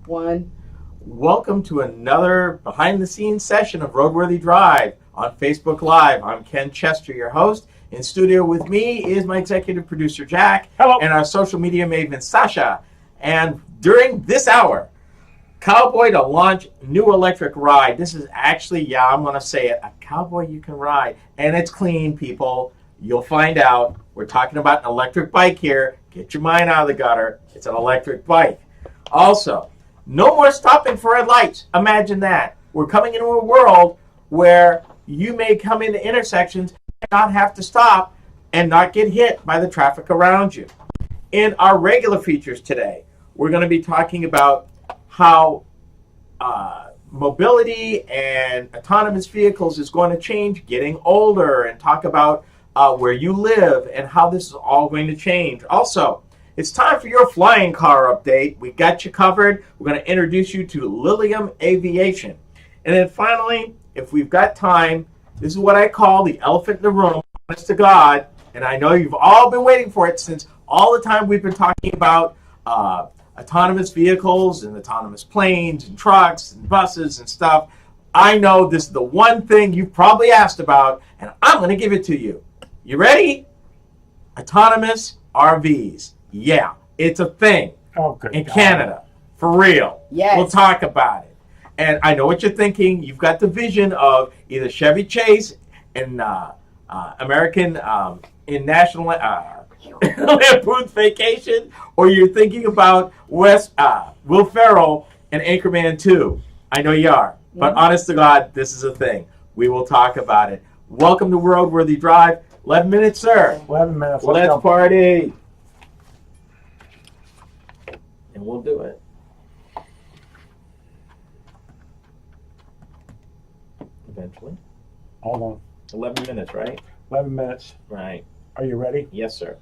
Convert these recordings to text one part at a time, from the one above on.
One. Welcome to another behind-the-scenes session of RoadWorthy Drive on Facebook Live. I'm Ken Chester, your host. In studio with me is my executive producer, Jack. Hello. And our social media maven, Sasha. And during this hour, Cowboy to launch new electric ride. This is actually, I'm going to say it, a Cowboy you can ride. And it's clean, people. You'll find out. We're talking about an electric bike here. Get your mind out of the gutter. It's an electric bike. Also, no more stopping for red lights. Imagine that. We're coming into a world where you may come into intersections and not have to stop and not get hit by the traffic around you. In our regular features today, we're going to be talking about how mobility and autonomous vehicles is going to change, getting older, and talk about where you live and how this is all going to change. Also, it's time for your flying car update. We got you covered. We're going to introduce you to Lilium Aviation. And then finally, if we've got time, this is what I call the elephant in the room, honest to God. And I know you've all been waiting for it since all the time we've been talking about autonomous vehicles and autonomous planes and trucks and buses and stuff. I know this is the one thing you've probably asked about, and I'm going to give it to you. You ready? Autonomous RVs. Yeah, it's a thing in Canada. For real. Yes. We'll talk about it. And I know what you're thinking. You've got the vision of either Chevy Chase and American in National Lampoon's Vacation, or you're thinking about Will Ferrell and Anchorman 2. I know you are. But honest to God, this is a thing. We will talk about it. Welcome to RoadWorthy Drive. 11 minutes, sir. 11 minutes. Let's party. And we'll do it. Eventually. Hold on. 11 minutes, right? 11 minutes. Right. Are you ready? Yes, sir.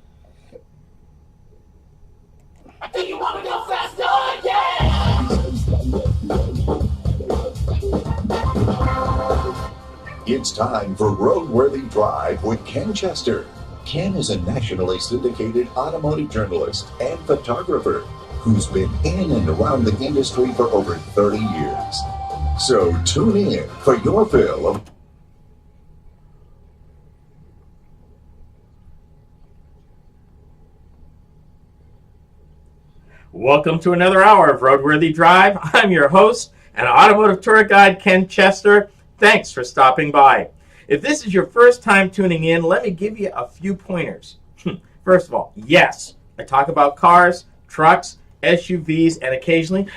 Do you want to go faster? Yeah! It's time for RoadWorthy Drive with Ken Chester. Ken is a nationally syndicated automotive journalist and photographer who's been in and around the industry for over 30 years. So tune in for your fill of Welcome to another hour of RoadWorthy Drive. I'm your host and automotive tour guide, Ken Chester. Thanks for stopping by. If this is your first time tuning in, let me give you a few pointers. First of all, yes, I talk about cars, trucks, SUVs, and occasionally,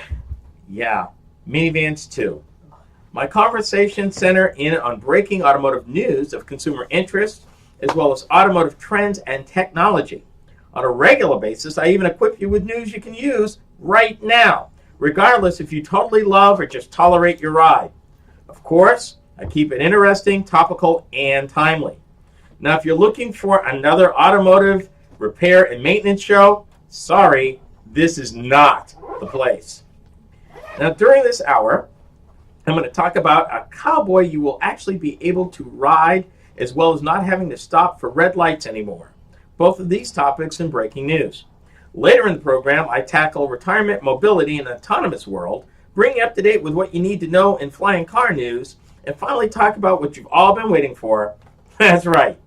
minivans too. My conversations center in on breaking automotive news of consumer interest, as well as automotive trends and technology. On a regular basis, I even equip you with news you can use right now, regardless if you totally love or just tolerate your ride. Of course, I keep it interesting, topical, and timely. Now, if you're looking for another automotive repair and maintenance show, sorry, this is not the place. Now, during this hour, I'm going to talk about a Cowboy you will actually be able to ride, as well as not having to stop for red lights anymore. Both of these topics in breaking news. Later in the program, I tackle retirement, mobility, and autonomous world, bring you up to date with what you need to know in flying car news, and finally talk about what you've all been waiting for. That's right,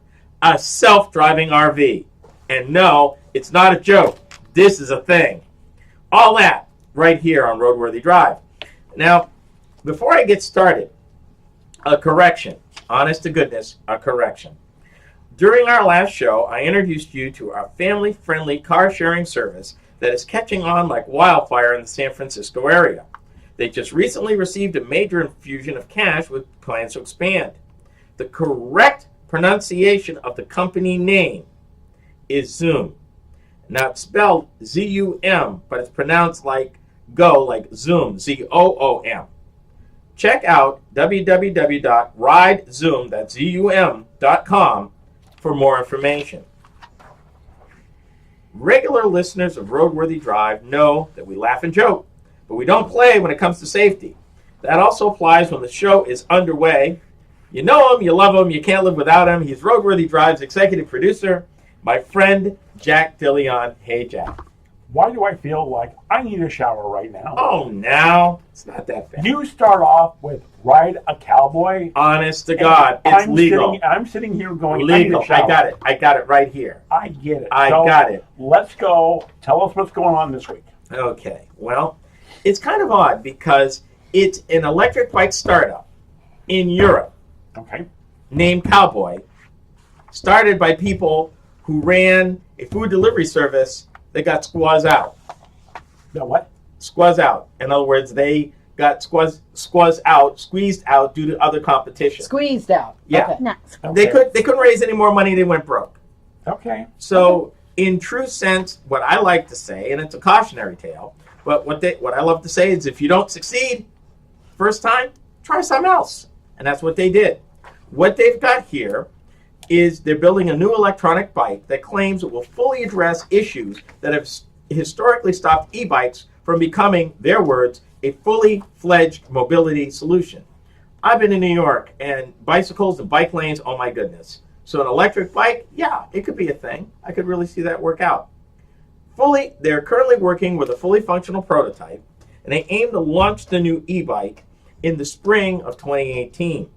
a self-driving RV. And no, it's not a joke. This is a thing. All that right here on RoadWorthy Drive. Now, before I get started, a correction. Honest to goodness, a correction. During our last show, I introduced you to our family-friendly car-sharing service that is catching on like wildfire in the San Francisco area. They just recently received a major infusion of cash with plans to expand. The correct pronunciation of the company name is Zoom. Now, it's spelled Z-U-M, but it's pronounced like Zoom, Z-O-O-M. Check out www.ridezoom.com for more information. Regular listeners of RoadWorthy Drive know that we laugh and joke, but we don't play when it comes to safety. That also applies when the show is underway. You know him, you love him, you can't live without him. He's RoadWorthy Drive's executive producer, my friend Jack DeLeon. Hey, Jack. Why do I feel like I need a shower right now? Oh, now it's not that bad. You start off with ride a cowboy. Honest to God, it's legal. I'm sitting here going, Legal. I need a shower. I got it. I got it right here. I get it. I So, got it. Let's go. Tell us what's going on this week. Okay. Well, it's kind of odd because it's an electric bike startup in Europe Okay. named Cowboy, started by people who ran a food delivery service that got squeezed out. The what? Squeezed out. In other words, they got squeezed out due to other competition. Squeezed out. Yeah. Okay. Okay. They couldn't raise any more money. They went broke. Okay. So, in true sense, what I like to say, and it's a cautionary tale, but what I love to say is, if you don't succeed first time, try something else, and that's what they did. What they've got here is they're building a new electronic bike that claims it will fully address issues that have historically stopped e-bikes from becoming, their words, a fully fledged mobility solution. I've been in New York, and bicycles and bike lanes, oh my goodness. So an electric bike, yeah, it could be a thing. I could really see that work out. They're currently working with a fully functional prototype, and they aim to launch the new e-bike in the spring of 2018.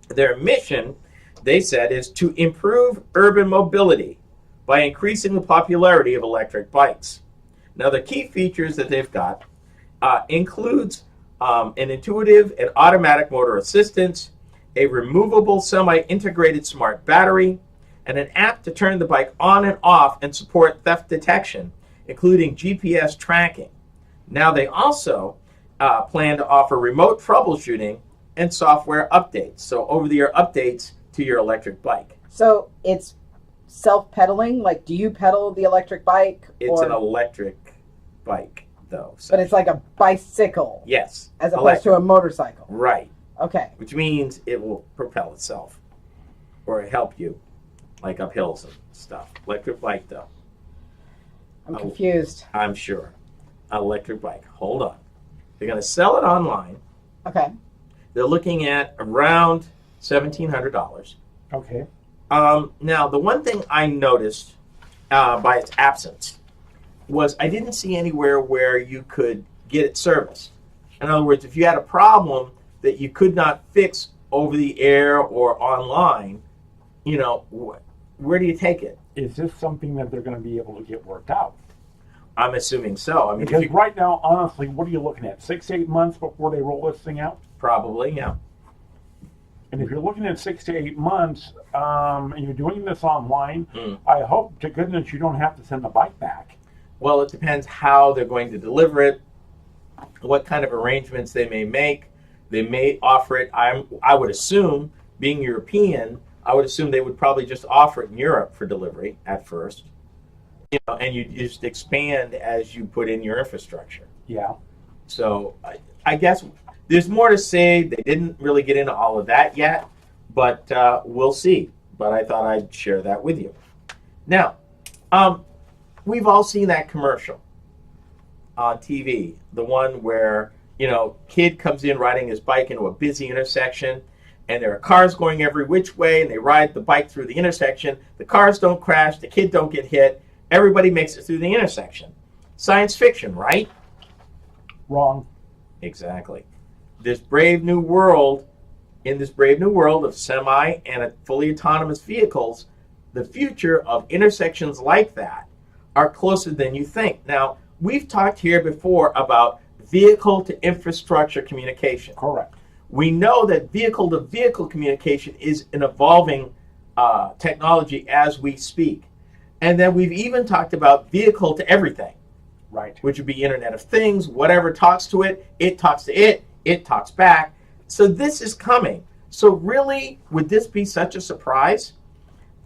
Their mission, they said, is to improve urban mobility by increasing the popularity of electric bikes. Now, the key features that they've got includes an intuitive and automatic motor assistance, a removable semi-integrated smart battery, and an app to turn the bike on and off and support theft detection, including GPS tracking. Now, they also plan to offer remote troubleshooting and software updates, so over-the-air updates to your electric bike. So it's self-pedaling? Like, do you pedal the electric bike? It's an electric bike, though. So But it's like a bicycle yes. as opposed to a motorcycle. Right. Okay. Which means it will propel itself or help you, like up hills and stuff. Electric bike, though. I'm confused. I'm sure. Electric bike. Hold on. They're going to sell it online. Okay. They're looking at around $1,700. Okay. Now, the one thing I noticed by its absence was I didn't see anywhere where you could get it serviced. In other words, if you had a problem that you could not fix over the air or online, you know, where do you take it? Is this something that they're going to be able to get worked out? I'm assuming so. I mean, Because right now, honestly, what are you looking at? 6 to 8 months before they roll this thing out? probably, yeah. And if you're looking at 6 to 8 months and you're doing this online, Mm. I hope to goodness you don't have to send the bike back. Well, it depends how they're going to deliver it, what kind of arrangements they may make. They may offer it. I would assume, being European, I would assume they would probably just offer it in Europe for delivery at first, you know, and you just expand as you put in your infrastructure. Yeah. So I guess there's more to say. They didn't really get into all of that yet, but we'll see. But I thought I'd share that with you. Now, we've all seen that commercial on TV, the one where, you know, kid comes in riding his bike into a busy intersection, and there are cars going every which way, and they ride the bike through the intersection. The cars don't crash, the kid don't get hit, everybody makes it through the intersection. Science fiction, right? Wrong. Exactly. In this brave new world of semi and fully autonomous vehicles, the future of intersections like that are closer than you think. Now, we've talked here before about vehicle-to-infrastructure communication. Correct. We know that vehicle-to-vehicle communication is an evolving technology as we speak. And then we've even talked about vehicle-to-everything, Right. which would be Internet of Things. Whatever talks to it, it talks to it talks back. So this is coming. So really, would this be such a surprise?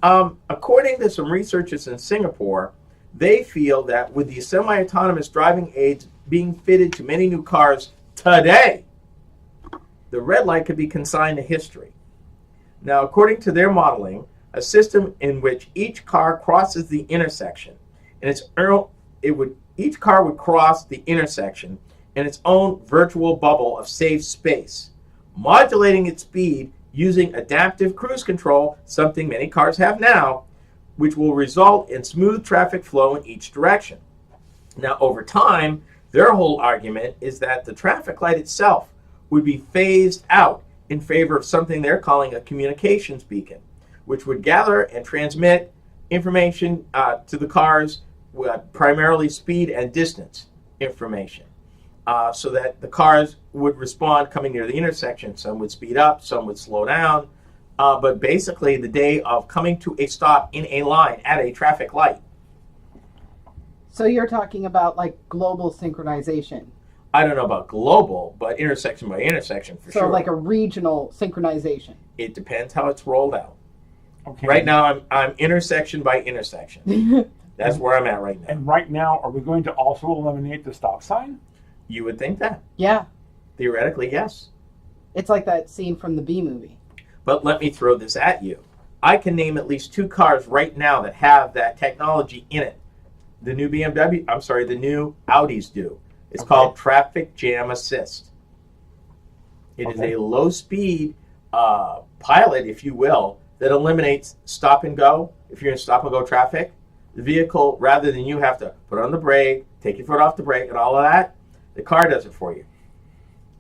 According to some researchers in Singapore, they feel that with the semi-autonomous driving aids being fitted to many new cars today, the red light could be consigned to history. Now, according to their modeling, a system in which each car crosses the intersection, and each car would cross the intersection in its own virtual bubble of safe space, modulating its speed using adaptive cruise control, something many cars have now, which will result in smooth traffic flow in each direction. Now, over time, their whole argument is that the traffic light itself would be phased out in favor of something they're calling a communications beacon, which would gather and transmit information to the cars, primarily speed and distance information, so that the cars would respond coming near the intersection. Some would speed up, some would slow down, but basically the day of coming to a stop in a line at a traffic light. So you're talking about like global synchronization. I don't know about global, but intersection by intersection for So sure. like a regional synchronization. It depends how it's rolled out. Okay. Right now, I'm intersection by intersection. That's where I'm at right now. And right now, are we going to also eliminate the stop sign? You would think that. Yeah. Theoretically, yes. It's like that scene from the B movie. But let me throw this at you. I can name at least 2 cars right now that have that technology in it. The new the new Audis do. It's called Traffic Jam Assist. It is a low-speed pilot, if you will, that eliminates stop and go. If you're in stop and go traffic, the vehicle, rather than you have to put on the brake, take your foot off the brake, and all of that, the car does it for you.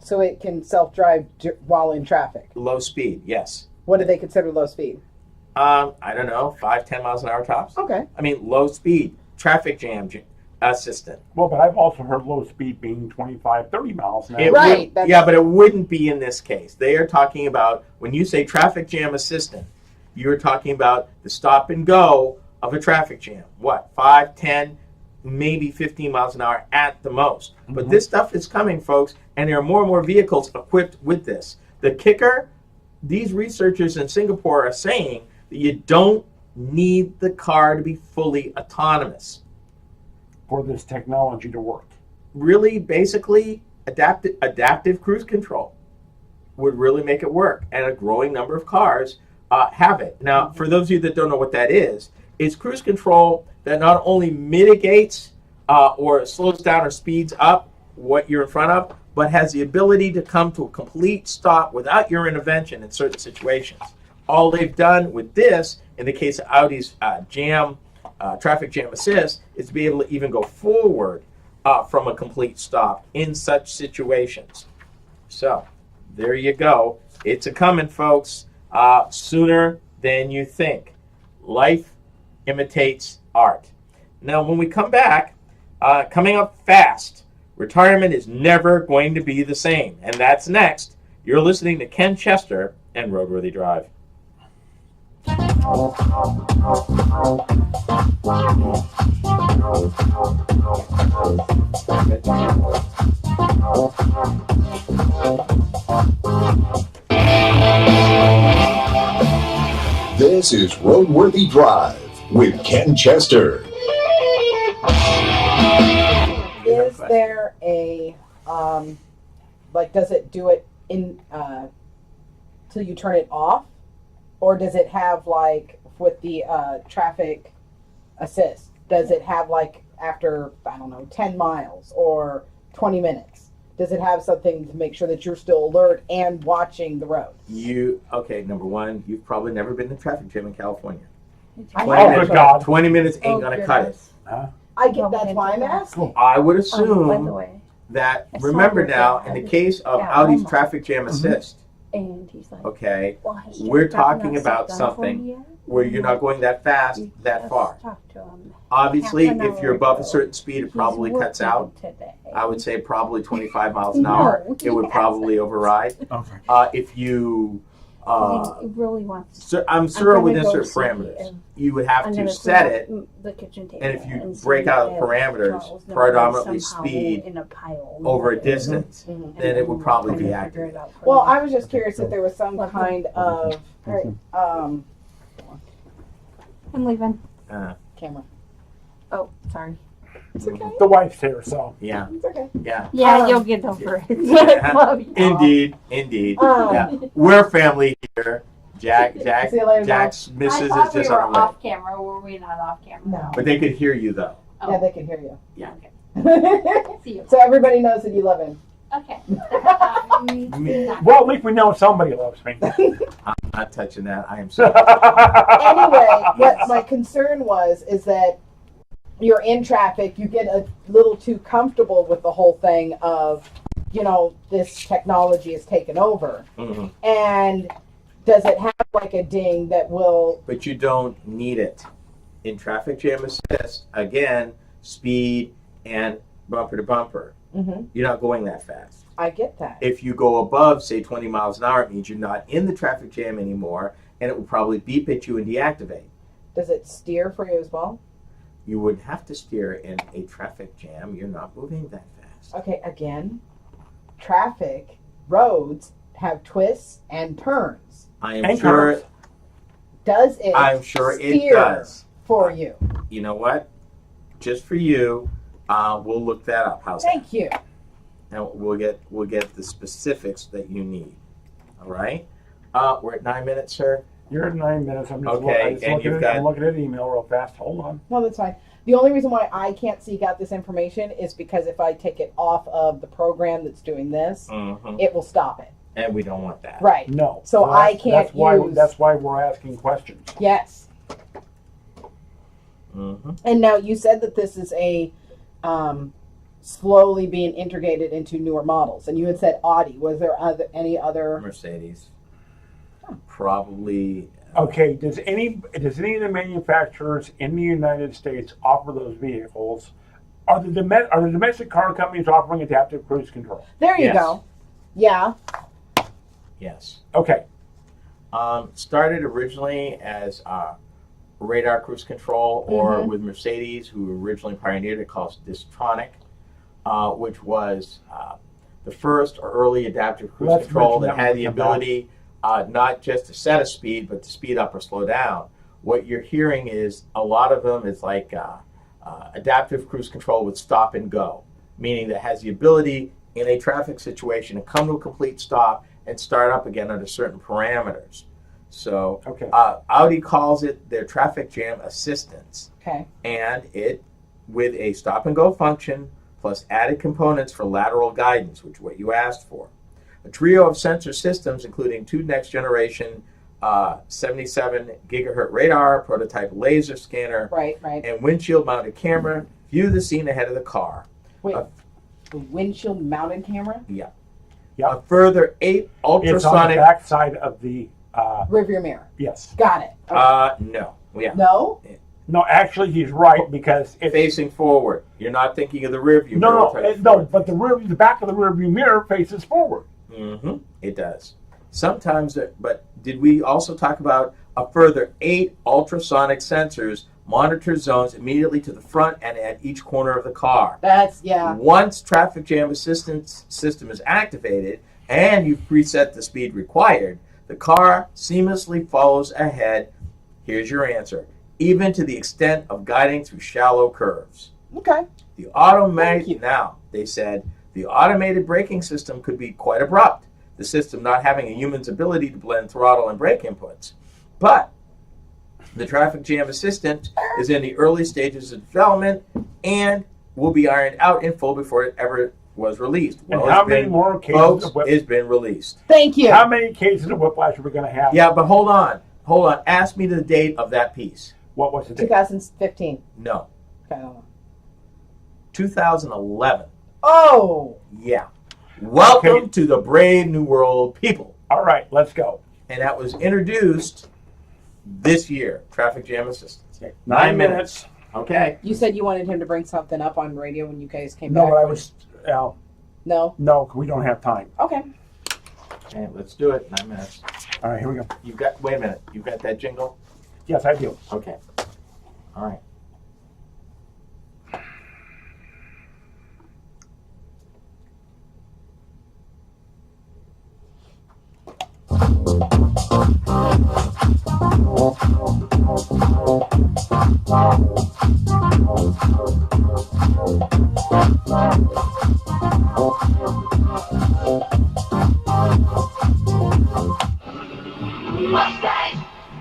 So it can self-drive while in traffic. Low speed, yes. What do they consider low speed? I don't know, 5-10 miles an hour tops. Okay. I mean, low speed, traffic jam assistant. Well, but I've also heard low speed being 25, 30 miles an hour. It Right, would- yeah, but it wouldn't be in this case. They are talking about, when you say traffic jam assistant, you're talking about the stop and go of a traffic jam. What, 5, 10, maybe 15 miles an hour at the most. But this stuff is coming, folks, and there are more and more vehicles equipped with this. The kicker, these researchers in Singapore are saying that you don't need the car to be fully autonomous. For this technology to work. Really, basically, adaptive cruise control would really make it work, and a growing number of cars have it. Now, for those of you that don't know what that is, it's cruise control that not only mitigates or slows down or speeds up what you're in front of, but has the ability to come to a complete stop without your intervention in certain situations. All they've done with this, in the case of Audi's traffic jam assist, is to be able to even go forward from a complete stop in such situations. So, there you go. It's a-coming, folks, sooner than you think. Life imitates art. Now, when we come back, coming up fast, retirement is never going to be the same. And that's next. You're listening to Ken Chester and RoadWorthy Drive. This is RoadWorthy Drive with Ken Chester. Is there a, does it do it in, till you turn it off? Or does it have, with the traffic assist, does it have, after, 10 miles or 20 minutes? Does it have something to make sure that you're still alert and watching the road? Number one, you've probably never been in traffic jam in California. I 20 have, minutes, good God. 20 minutes ain't going to cut it. I get, that's why I'm asking. I would By the assume way, that, I saw remember your now, dad. in the case of Yeah, Audi's I'm- traffic jam assist, and he's like, okay, well, has he we're just gotten talking that about stuff done for something me yet? where you're not going that fast, You that just far. talked to him. Obviously, half an if you're hour above a ago. certain speed, it He's probably cuts working out. today. I would say probably 25 miles an hour. No, It would he probably override. Okay. If you, he really wants. I'm sure I'm within gonna go certain see parameters, if- you would have I'm to gonna set clean it. up the kitchen table And if you see break out the if parameters, Charles knows predominantly somehow speed in a pile over a and- distance, Mhm. then it would probably be Figure accurate. it out for Well, me. I was just curious if there was some kind of, I'm leaving. camera. Oh, sorry. It's okay. The wife's here, so. Yeah, It's okay. yeah. Yeah, Um, you'll get over it. Yeah. Love you. Indeed. Yeah. We're family here. Jack, See you later, Jack's missus I is thought we just were on her way. off camera. Were we not off camera? No. But they could hear you though. Oh. Yeah, they can hear you. Yeah. Okay. See you. So everybody knows that you love him. Okay. Well, at least we know somebody loves me. I'm not touching that. I am sorry. Anyway, what my concern was is that you're in traffic, you get a little too comfortable with the whole thing of, this technology is taken over. Mhm. And does it have like a ding that will? But you don't need it. In traffic jam assist, again, speed and bumper to bumper. Mm-hmm. You're not going that fast. I get that. If you go above, say, 20 miles an hour, it means you're not in the traffic jam anymore, and it will probably beep at you and deactivate. Does it steer for you as well? You would have to steer in a traffic jam. You're not moving that fast. Okay, again, traffic, roads have twists and turns. I'm And sure. curves. Does it I'm sure it steer does. for you? You know what? Just for you, we'll look that up. How's that? Thank you. And we'll get the specifics that you need. All right. We're at 9 minutes, sir. You're at 9 minutes. I'm just, Okay, and you've got- I'm looking at email real fast. Hold on. No, that's fine. The only reason why I can't seek out this information is because if I take it off of the program that's doing this, Mm-hmm. it will stop it. And we don't want that. Right. No. So I that's- can't use- That's why we're asking questions. Yes. Mm-hmm. And now you said that this is a slowly being integrated into newer models, and you had said Audi. Was there any other? Mercedes. Probably. Okay. Does any of the manufacturers in the United States offer those vehicles? Are the domestic car companies offering adaptive cruise control? There you Yes. go. Yeah. Yes. Okay. Started originally as radar cruise control, or Mhm. with Mercedes, who originally pioneered it, called Distronic, which was the first or early adaptive cruise Let's control mention that that had when the we come back. ability not just to set a speed, but to speed up or slow down. What you're hearing is a lot of them is like adaptive cruise control with stop and go, meaning that has the ability in a traffic situation to come to a complete stop and start up again under certain parameters. So Okay. Audi calls it their traffic jam assistance, Okay. and it with a stop and go function plus added components for lateral guidance, which is what you asked for. A trio of sensor systems, including two next generation 77 gigahertz radar, prototype laser scanner, Right. and windshield mounted camera, view the scene ahead of the car. Wait. Uh, The windshield mounted camera, Yeah. Yeah. A further 8 It's on the ultrasonic. back side of the. rearview mirror. Yes. Got it. Okay. No. Yeah. No. No, actually, he's right because it's Facing forward. You're not thinking of the rear view. no. But the back of the rearview mirror faces forward. Mm-hmm. It does. Sometimes, but did we also talk about a further 8 ultrasonic sensors monitor zones immediately to the front and at each corner of the car? That's yeah. Once traffic jam assistance system is activated and you've preset the speed required, the car seamlessly follows ahead. Here's your answer. Even to the extent of guiding through shallow curves. Okay. The Thank you. automated now, they said, the automated braking system could be quite abrupt, the system not having a human's ability to blend throttle and brake inputs. But the traffic jam assistant is in the early stages of development and will be ironed out in full before it ever was released. And Well, how it's many been, more cases folks, of whiplash? it's been released. Thank you. How many cases of whiplash are we going to have? Yeah, but hold on. Ask me the date of that piece. What was the date? 2015. No. Okay, hold on. 2011. Oh. Yeah. Welcome Okay. to the brave new world, people. All right, let's go. And that was introduced this year, traffic jam assistance. 9 minutes. Okay. You said you wanted him to bring something up on radio when you guys came No, back. but I was. No. No, we don't have time. Okay. Okay, let's do it. 9 minutes. All right, here we go. Wait a minute. You've got that jingle? Yes, I do. Okay. All right.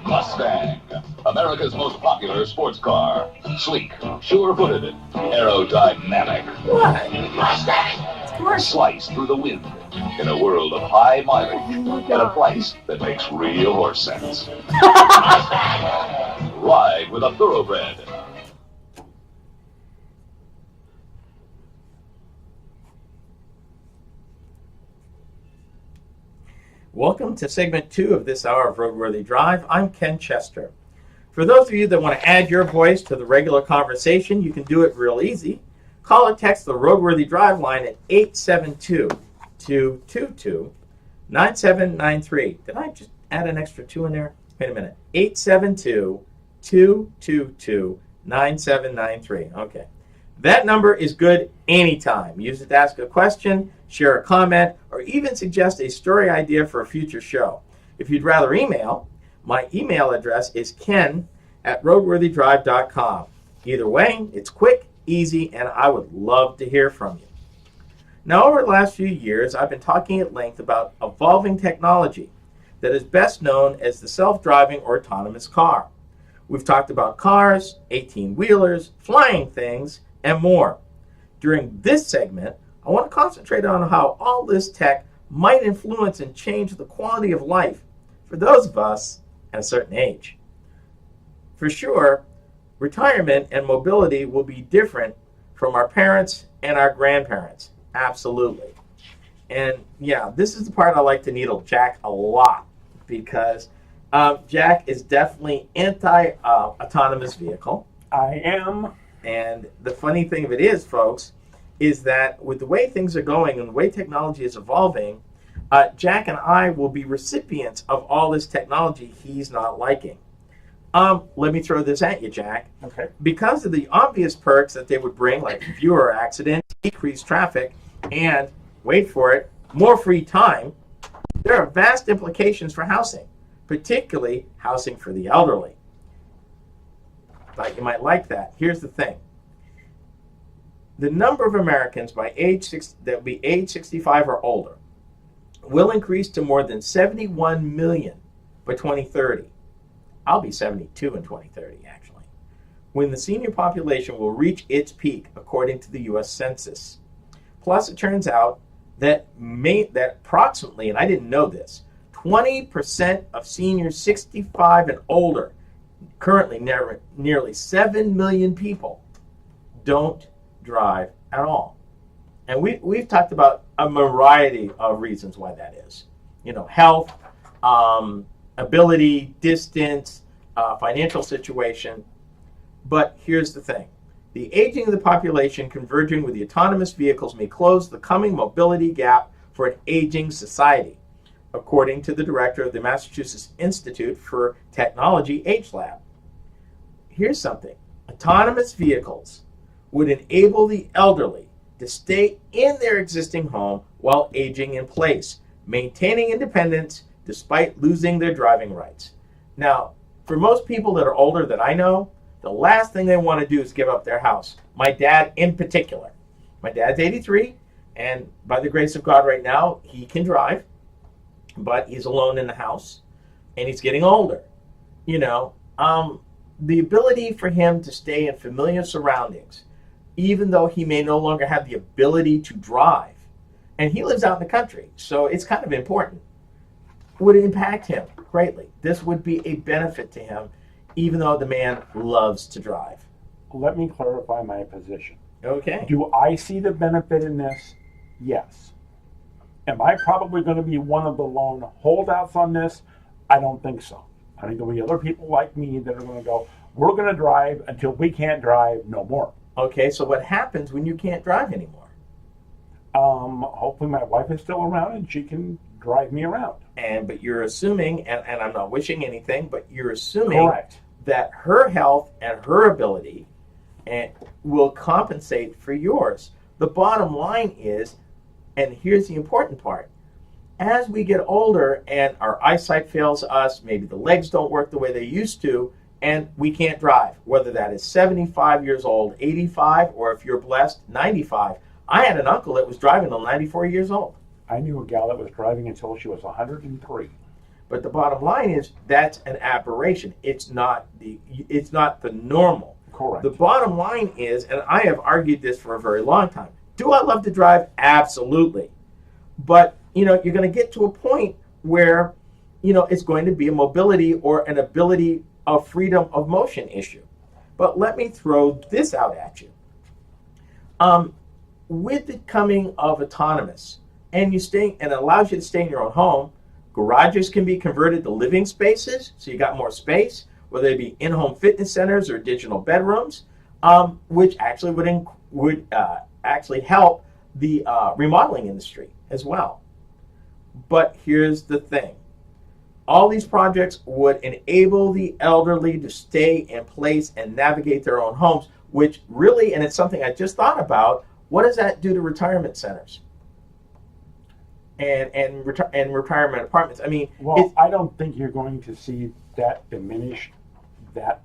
Mustang, America's most popular sports car. Sleek, sure-footed, aerodynamic. Mustang! Slice through the wind in a world of high mileage at a price that makes real horse sense. Mustang! Ride with a thoroughbred. Welcome to segment 2 of this hour of RoadWorthy Drive. I'm Ken Chester. For those of you that want to add your voice to the regular conversation, you can do it real easy. Call or text the RoadWorthy Drive line at 872-222-9793. Did I just add an extra 2 in there? Wait a minute. 872-222-9793. Okay. That number is good anytime. Use it to ask a question, share a comment, or even suggest a story idea for a future show. If you'd rather email, my email address is ken@roadworthydrive.com. Either way, it's quick, easy, and I would love to hear from you. Now, over the last few years, I've been talking at length about evolving technology that is best known as the self-driving or autonomous car. We've talked about cars, 18-wheelers, flying things, and more. During this segment, I want to concentrate on how all this tech might influence and change the quality of life for those of us at a certain age. For sure, retirement and mobility will be different from our parents and our grandparents. Absolutely. And yeah, this is the part I like to needle Jack a lot because Jack is definitely anti-autonomous vehicle. I am. And the funny thing of it is, folks, is that with the way things are going and the way technology is evolving, Jack and I will be recipients of all this technology he's not liking. Let me throw this at you, Jack. Okay. Because of the obvious perks that they would bring, like fewer accidents, decreased traffic, and, wait for it, more free time, there are vast implications for housing, particularly housing for the elderly. Thought you might like that. Here's the thing. The number of Americans that will be age 65 or older will increase to more than 71 million by 2030. I'll be 72 in 2030, actually, when the senior population will reach its peak, according to the U.S. Census. Plus, it turns out that approximately, and I didn't know this, 20% of seniors 65 and older, currently nearly 7 million people, don't drive at all. And we've talked about a variety of reasons why that is. You know, health, ability, distance, financial situation. But here's the thing. The aging of the population converging with the autonomous vehicles may close the coming mobility gap for an aging society, according to the director of the Massachusetts Institute for Technology Age Lab. Here's something. Autonomous vehicles would enable the elderly to stay in their existing home while aging in place, maintaining independence despite losing their driving rights. Now, for most people that are older that I know, the last thing they want to do is give up their house. My dad in particular. My dad's 83, and by the grace of God right now, he can drive, but he's alone in the house, and he's getting older. You know, the ability for him to stay in familiar surroundings, even though he may no longer have the ability to drive, and he lives out in the country, so it's kind of important, would impact him greatly. This would be a benefit to him, even though the man loves to drive. Let me clarify my position. Okay. Do I see the benefit in this? Yes. Am I probably going to be one of the lone holdouts on this? I don't think so. I think there'll be other people like me that are going to go, we're going to drive until we can't drive no more. Okay, so what happens when you can't drive anymore? Hopefully my wife is still around and she can drive me around. But you're assuming, and I'm not wishing anything, but you're assuming Correct. that her health and her ability will compensate for yours. The bottom line is, and here's the important part, as we get older and our eyesight fails us, maybe the legs don't work the way they used to, and we can't drive, whether that is 75 years old, 85, or if you're blessed, 95. I had an uncle that was driving until 94 years old. I knew a gal that was driving until she was 103. But the bottom line is that's an aberration. It's not the normal. Correct. The bottom line is, and I have argued this for a very long time, do I love to drive? Absolutely. But, you know, you're going to get to a point where, you know, it's going to be a mobility or an ability of freedom of motion issue. But let me throw this out at you. With the coming of autonomous, and it allows you to stay in your own home, Garages can be converted to living spaces, so you got more space, whether they be in-home fitness centers or digital bedrooms, which actually would actually help the remodeling industry as well. But here's the thing. All these projects would enable the elderly to stay in place and navigate their own homes, which really, and it's something I just thought about, what does that do to retirement centers and retirement apartments? I mean, Well, I don't think you're going to see that diminish that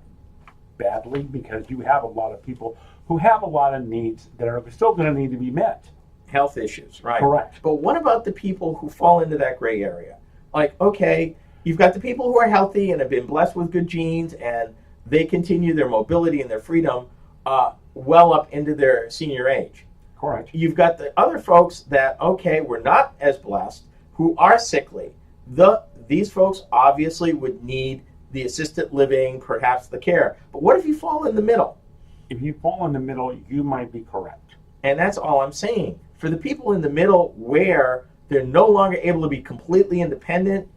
badly, because you have a lot of people who have a lot of needs that are still going to need to be met. health issues, right? Correct. But what about the people who fall into that gray area? Like, okay, you've got the people who are healthy and have been blessed with good genes, and they continue their mobility and their freedom well up into their senior age. Correct. You've got the other folks that, okay, we're not as blessed, who are sickly. These folks obviously would need the assisted living, perhaps the care. But what if you fall in the middle? If you fall in the middle, you might be correct. And that's all I'm saying. For the people in the middle where they're no longer able to be completely independent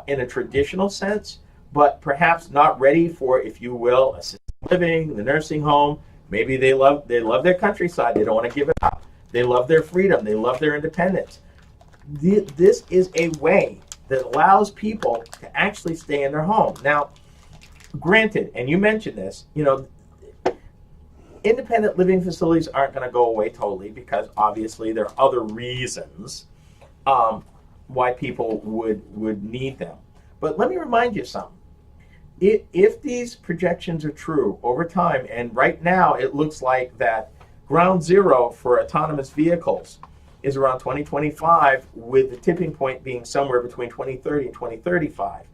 in a traditional sense, but perhaps not ready for, if you will, assisted living, the nursing home. Maybe they love their countryside. They don't want to give it up. They love their freedom. They love their independence. This is a way that allows people to actually stay in their home. Now, granted, and you mentioned this, independent living facilities aren't going to go away totally, because obviously there are other reasons why people would need them. But let me remind you something. If these projections are true over time, and right now it looks like that ground zero for autonomous vehicles is around 2025, with the tipping point being somewhere between 2030 and 2035.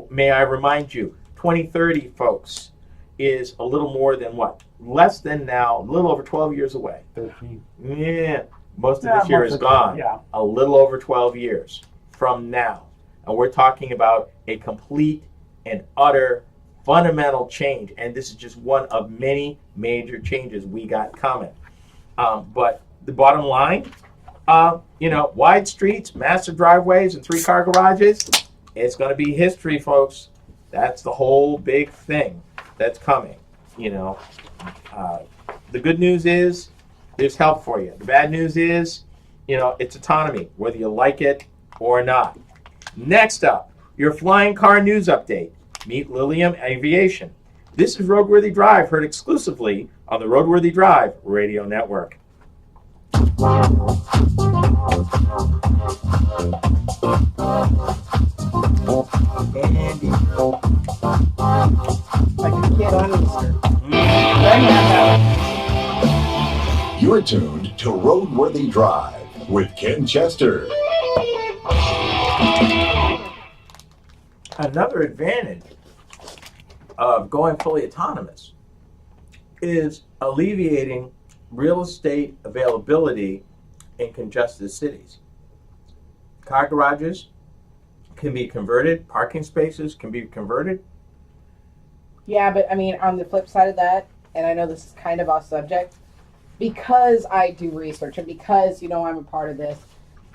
May I remind you, 2030, folks, is a little more than what? Less than now, a little over 12 years away. 13. Yeah, most of this year is gone. Yeah. A little over 12 years from now. And we're talking about a complete and utter fundamental change. And this is just one of many major changes we got coming. But the bottom line, wide streets, massive driveways, and 3-car garages, it's going to be history, folks. That's the whole big thing that's coming. The good news is there's help for you. The bad news is, it's autonomy, whether you like it or not. Next up, your flying car news update. Meet Lilium Aviation. This is RoadWorthy Drive, heard exclusively on the RoadWorthy Drive radio network. Andy. Like a kid on Easter. You're tuned to RoadWorthy Drive with Ken Chester. Another advantage of going fully autonomous is alleviating real estate availability in congested cities. Car garages can be converted, parking spaces can be converted. Yeah, but I mean, on the flip side of that, and I know this is kind of off subject, because I do research and because, I'm a part of this,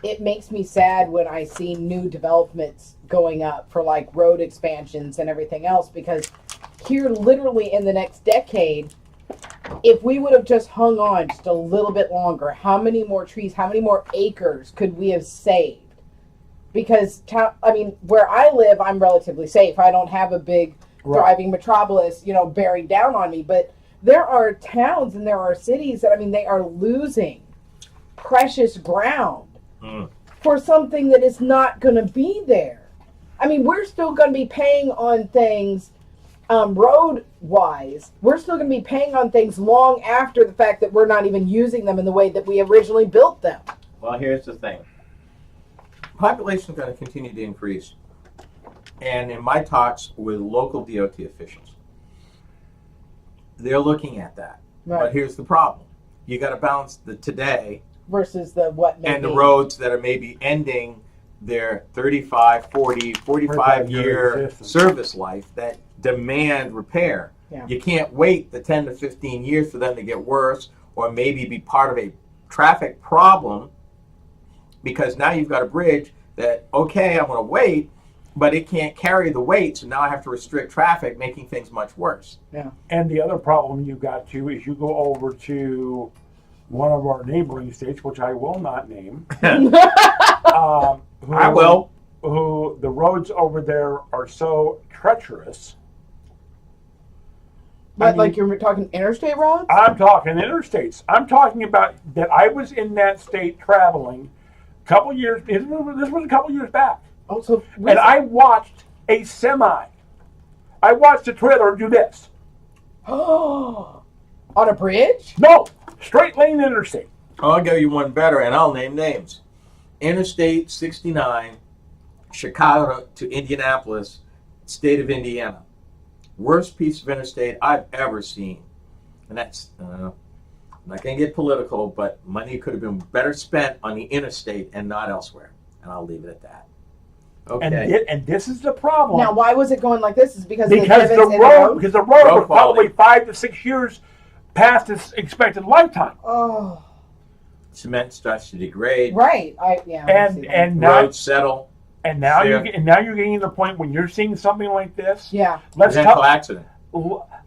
it makes me sad when I see new developments going up for like road expansions and everything else, because here literally in the next decade, if we would have just hung on just a little bit longer, how many more trees, how many more acres could we have saved? Because, where I live, I'm relatively safe. I don't have a big thriving metropolis, bearing down on me. But there are towns and there are cities that, they are losing precious ground for something that is not going to be there. We're still going to be paying on things road-wise. We're still going to be paying on things long after the fact that we're not even using them in the way that we originally built them. Well, here's the thing. Population is going to continue to increase. And in my talks with local DOT officials, they're looking at that. Right. But here's the problem. You got to balance the today versus the what may and be. the roads that are maybe ending their 35, 40, 45-year service life that demand repair. Yeah. You can't wait the 10 to 15 years for them to get worse or maybe be part of a traffic problem, because now you've got a bridge that, okay, I'm going to wait, but it can't carry the weight, so now I have to restrict traffic, making things much worse. And the other problem you got too is you go over to one of our neighboring states, which I will not name. I will. Who the roads over there are so treacherous. But like you're talking interstate roads? I'm talking interstates. I'm talking about that I was in that state traveling a couple years. This was a couple years back. Oh, so And I watched a semi. I watched a trailer do this. on a bridge? No, straight lane interstate. I'll give you one better, and I'll name names. Interstate 69, Chicago to Indianapolis, state of Indiana. Worst piece of interstate I've ever seen. And that's, I'm not going to get political, but money could have been better spent on the interstate and not elsewhere. And I'll leave it at that. Okay. And this is the problem. Now, why was it going like this? Is because the road was Road probably quality. 5 to 6 years past its expected lifetime. Oh, Cement starts to degrade. right. I see that. And now Roads settle. now Yeah. you're getting to the point when you're seeing something like this. Yeah. Potential accident.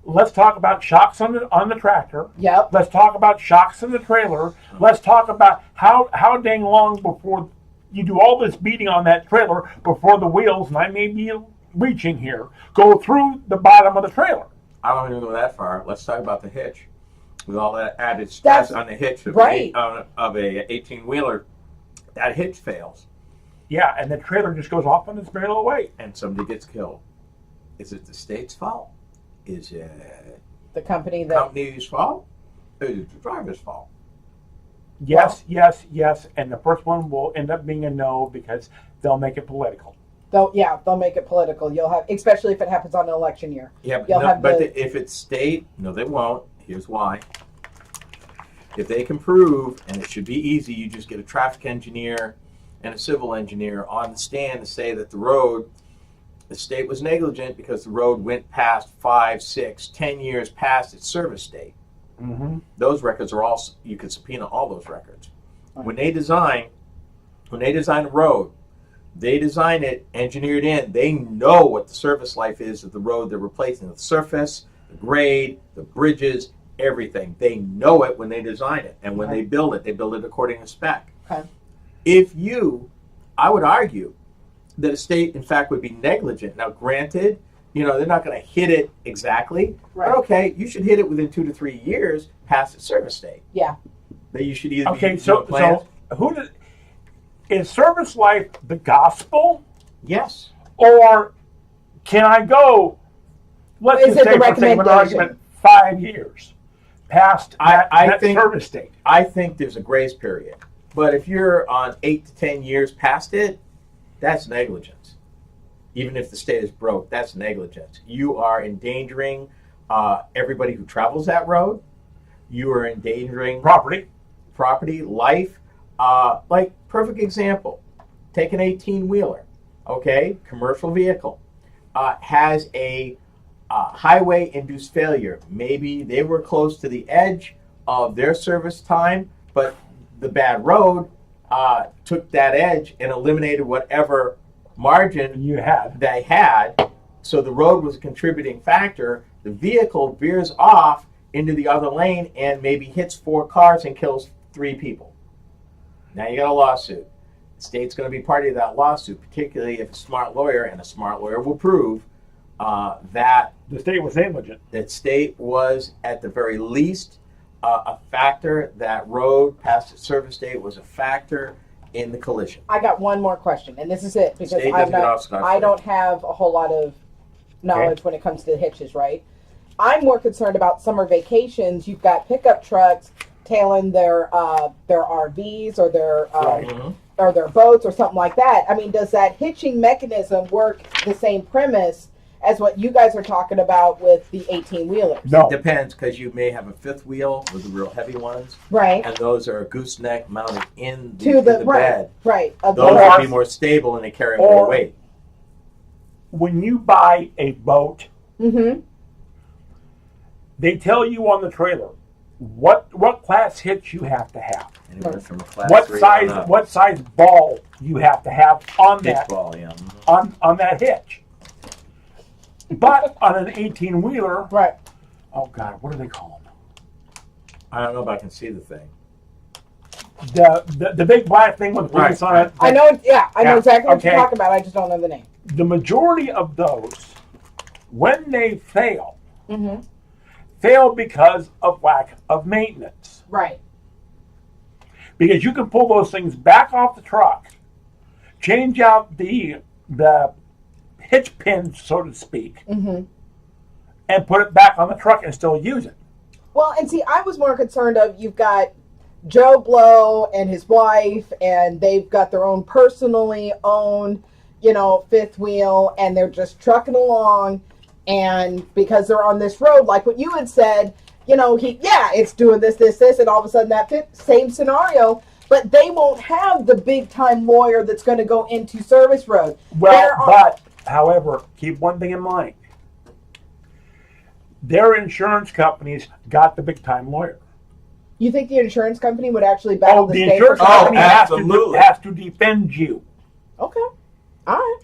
Let's talk about shocks on the tractor. Yep. Let's talk about shocks in the trailer. Let's talk about how dang long before you do all this beating on that trailer before the wheels, and I may be reaching here, go through the bottom of the trailer. I don't even go that far. Let's talk about the hitch. With all that added stress on the hitch of right. of a 18-wheeler, that hitch fails Yeah, and the trailer just goes off on its merry little way. and somebody gets killed. Is it the state's fault? Is it The company the that. company's fault? Or is it the driver's fault? Yes, yes, and the first one will end up being a no because they'll make it political. They'll make it political. You'll have, especially if it happens on an election year. Yeah, but, You'll no, have but the- if it's state, no, they won't. Here's why. If they can prove, and it should be easy, you just get a traffic engineer and a civil engineer on the stand to say that the state was negligent because the road went past 5, 6, 10 years past its service date. Mm-hmm. Those records are all, you can subpoena all those records. When they design a road, they design it, engineered in, they know what the service life is of the road they're replacing. The surface, the grade, the bridges, everything. They know it when they design it. And when they build it according to spec. Okay. I would argue that a state, in fact, would be negligent. Now, granted, they're not going to hit it exactly. Right. But okay, you should hit it within 2 to 3 years past its service date. Yeah. That you should either Okay, be so is service life the gospel, yes. or can I go? Let's Is just it say the for sake of an recommendation? argument, 5 years past that think- service date. I think there's a grace period. But if you're on 8 to 10 years past it, that's negligence. Even if the state is broke, that's negligence. You are endangering everybody who travels that road. You are endangering property, life. Like, perfect example. Take an 18-wheeler, okay? Commercial vehicle. Has a highway-induced failure. Maybe they were close to the edge of their service time, but the bad road took that edge and eliminated whatever margin You had. they had. So the road was a contributing factor. The vehicle veers off into the other lane and maybe hits 4 cars and kills 3 people. Now you got a lawsuit. The state's going to be party to that lawsuit, particularly if a smart lawyer, and a smart lawyer will prove that The state was negligent. that state was at the very least a factor. That road past its service date was a factor in the collision. I got one more question, and this is it because State doesn't get off scot-free. I don't have a whole lot of knowledge when it comes to the hitches, right? I'm more concerned about summer vacations. You've got pickup trucks tailing their RVs or their Mhm. or their boats or something like that. I mean, does that hitching mechanism work the same premise as what you guys are talking about with the 18-wheelers? No. Depends, because you may have a fifth wheel with the real heavy ones, Right. and those are gooseneck mounted in To the bed. right. Of Those the- would be more stable and they carry more Or- weight. When you buy a boat, Mhm. they tell you on the trailer, what class hitch you have to have, Anywhere from a class 3 on up. what size ball you have to have on Pitch that ball, yeah. on that hitch. But on an 18-wheeler, Right. oh God, what do they call them? I don't know if I can see the thing. The big black thing with Right, wheels on it. I know. Yeah, I know Yeah, exactly what okay. you're talking about. I just don't know the name. The majority of those, when they fail, Mm-hmm. fail because of lack of maintenance. Right. Because you can pull those things back off the truck, change out the hitch pins, so to speak, Mm-hmm. and put it back on the truck and still use it. Well, and see, I was more concerned of you've got Joe Blow and his wife, and they've got their own personally owned, fifth wheel, and they're just trucking along. And because they're on this road, like what you had said, it's doing this, and all of a sudden that same scenario, but they won't have the big time lawyer that's going to go into service road. Well, however, keep one thing in mind. Their insurance companies got the big time lawyer. You think the insurance company would actually battle The the state? insurance for company absolutely. has to defend you. Okay. All right.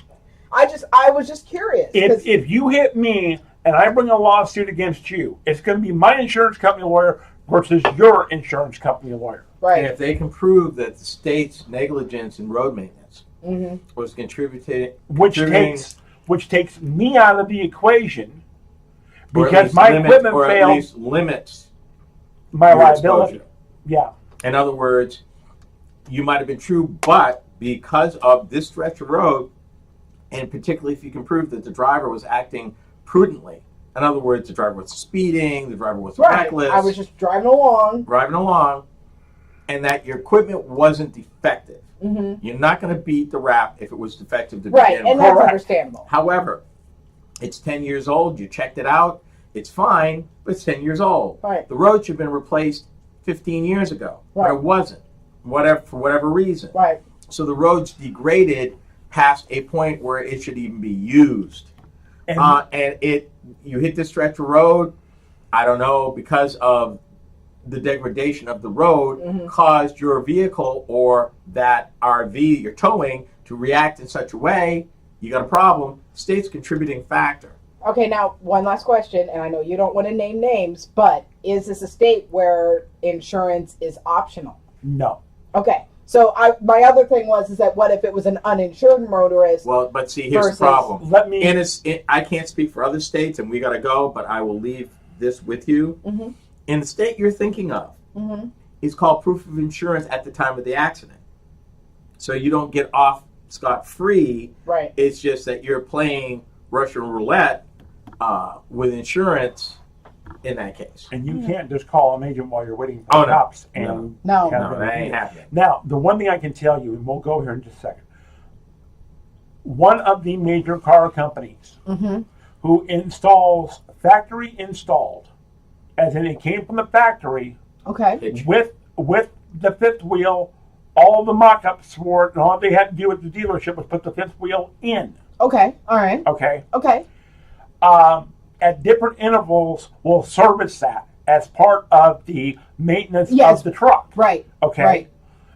I was just curious. 'Cause- If you hit me and I bring a lawsuit against you, it's going to be my insurance company lawyer versus your insurance company lawyer. And right. if they can prove that the state's negligence in road maintenance Mm-hmm. was contributing, Which takes me out of the equation or at because least my limit- equipment or at failed, least limits my your liability. exposure. Yeah. In other words, you might have been true, but because of this stretch of road, and particularly if you can prove that the driver was acting prudently. In other words, the driver was speeding, the driver was Right. reckless, I was just driving along. and that your equipment wasn't defective. Mm-hmm. You're not going to beat the rap if it was defective to Right, begin and with. that's Correct. understandable. However, it's 10 years old, you checked it out, it's fine, but it's 10 years old. Right. The road should have been replaced 15 years ago, but Right. it wasn't, for whatever reason. Right. So the road's degraded past a point where it should even be used. And You hit this stretch of road, I don't know, because of the degradation of the road, Mhm. caused your vehicle or that RV you're towing to react in such a way, you got a problem. State's contributing factor. Okay, now one last question, and I know you don't want to name names, but is this a state where insurance is optional? no. Okay, so my other thing is that what if it was an uninsured motorist? Well, but see, here's Versus- the problem. Let me. I can't speak for other states, and we got to go, but I will leave this with you. Mm-hmm. In the state you're thinking of, Mm-hmm. it's called proof of insurance at the time of the accident. So you don't get off scot-free. Right. It's just that you're playing Russian roulette with insurance in that case. And you can't just call an agent while you're waiting for Oh, the no. cops. And No. kind of No, that ain't happening. Now, the one thing I can tell you, and we'll go here in just a second. One of the major car companies Mm-hmm. who installs factory installed, as in it came from the factory Okay. Hitch. with the fifth wheel, all the mock-ups for it, and all they had to do at the dealership was put the fifth wheel in. Okay. All right. Okay. Okay. At different intervals, will service that as part of the maintenance Yes. of the truck. Right. Okay. Right.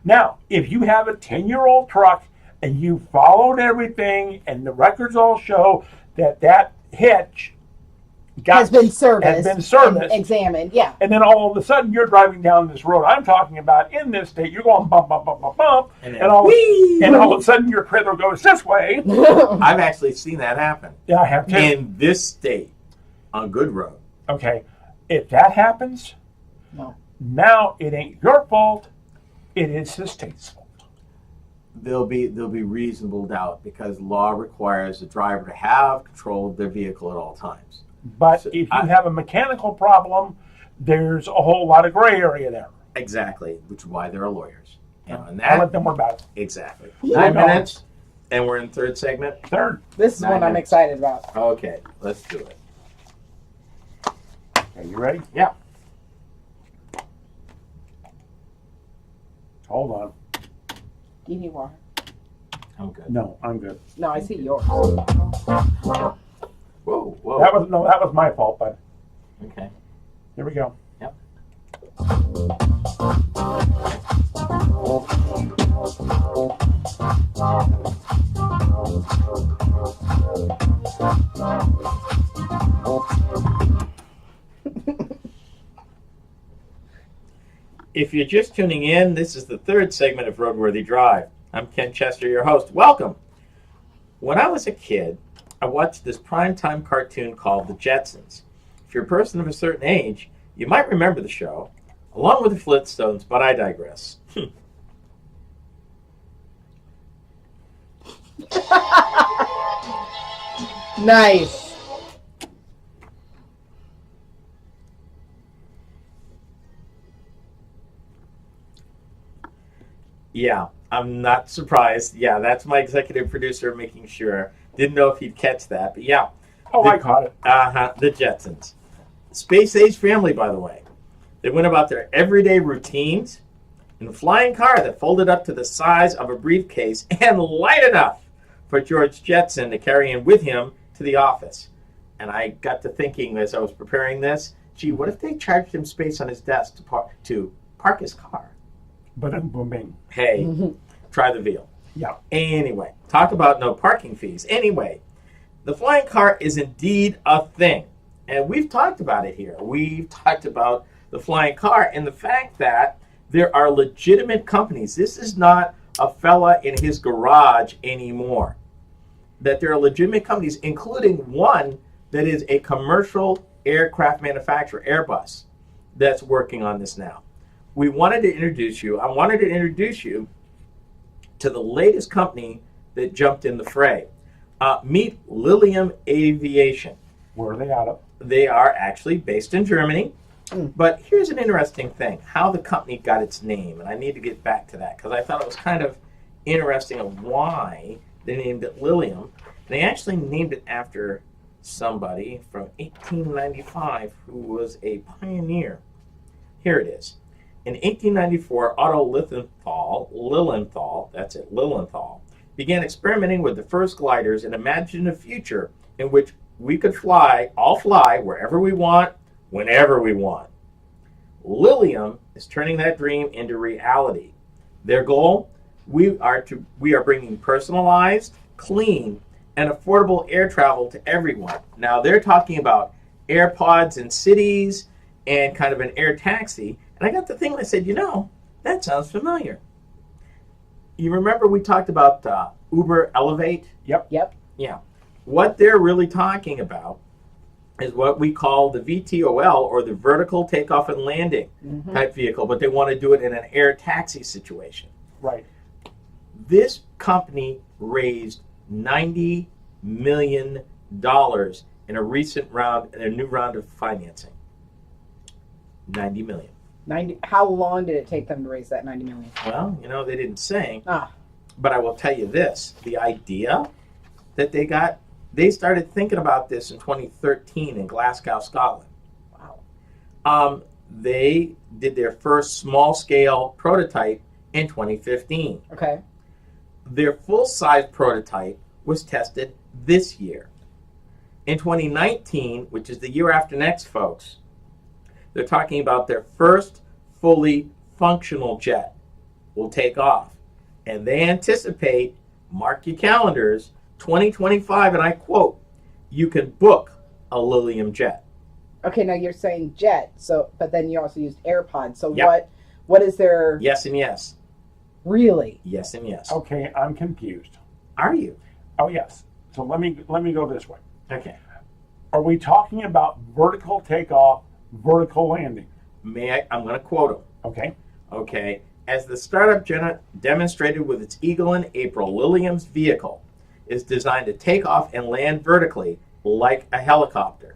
Now, if you have a 10-year-old truck and you followed everything and the records all show that hitch Has been serviced. and and examined. Yeah. and then all of a sudden you're driving down this road I'm talking about in this state, you're going bump, bump, bump, bump, bump, And and all of a sudden your trailer goes this way. I've actually seen that happen Yeah, I have too. in this state on good road. Okay. If that happens, No. now it ain't your fault, it is the state's fault. There'll be reasonable doubt because law requires the driver to have control of their vehicle at all times. But So if you I- have a mechanical problem, there's a whole lot of gray area there. Exactly, which is why there are lawyers. And on I'll let that, them work about it. exactly. Yeah. 9 minutes, and we're in third segment. Third. This is 9 what I'm minutes. excited about. Okay, let's do it. Are you ready? Yeah. Hold on. Do you need water? I'm good. No, I'm good. No, I see yours. Whoa, whoa. That was my fault, bud. Okay. Here we go. Yep. If you're just tuning in, this is the third segment of RoadWorthy Drive. I'm Ken Chester, your host. Welcome. When I was a kid, I watched this primetime cartoon called The Jetsons. If you're a person of a certain age, you might remember the show, along with the Flintstones, but I digress. Nice. Yeah, I'm not surprised. Yeah, that's my executive producer making sure. Didn't know if he'd catch that, but yeah. Oh, I caught it. The Jetsons. Space-age family, by the way. They went about their everyday routines in a flying car that folded up to the size of a briefcase and light enough for George Jetson to carry in with him to the office. And I got to thinking as I was preparing this, gee, what if they charged him space on his desk to park his car? But booming. Hey, try the veal. Yeah. Anyway, talk about no parking fees. Anyway, the flying car is indeed a thing. And we've talked about it here. We've talked about the flying car and the fact that there are legitimate companies. This is not a fella in his garage anymore. That there are legitimate companies, including one that is a commercial aircraft manufacturer, Airbus, that's working on this now. I wanted to introduce you to the latest company that jumped in the fray. Meet Lilium Aviation. Where are they out of? They are actually based in Germany. But here's an interesting thing, how the company got its name. And I need to get back to that because I thought it was kind of interesting of why they named it Lilium. They actually named it after somebody from 1895 who was a pioneer. Here it is. In 1894, Otto Lilienthal began experimenting with the first gliders and imagined a future in which we could all fly wherever we want, whenever we want. Lilium is turning that dream into reality. Their goal, we are bringing personalized, clean, and affordable air travel to everyone. Now they're talking about AirPods in cities and kind of an air taxi. And I got the thing and I said, that sounds familiar. You remember we talked about Uber Elevate? Yep. Yeah. What they're really talking about is what we call the VTOL, or the vertical takeoff and landing type vehicle, but they want to do it in an air taxi situation. Right. This company raised $90 million in a new round of financing. $90 million. 90. How long did it take them to raise that 90 million? Well, they didn't say. Ah. But I will tell you this. The idea that they started thinking about this in 2013 in Glasgow, Scotland. Wow. They did their first small-scale prototype in 2015. Okay. Their full-size prototype was tested this year. In 2019, which is the year after next, folks, they're talking about their first fully functional jet will take off. And they anticipate, mark your calendars, 2025, and I quote, you can book a Lilium jet. Okay, now you're saying jet, but then you also used AirPods. So Yep. what is their... Yes and yes. Really? Yes and yes. Okay, I'm confused. Are you? Oh, yes. So let me go this way. Okay. Are we talking about vertical takeoff, vertical landing? I'm going to quote him. Okay. Okay. As the startup demonstrated with its Eagle in April, Lilium's vehicle is designed to take off and land vertically like a helicopter.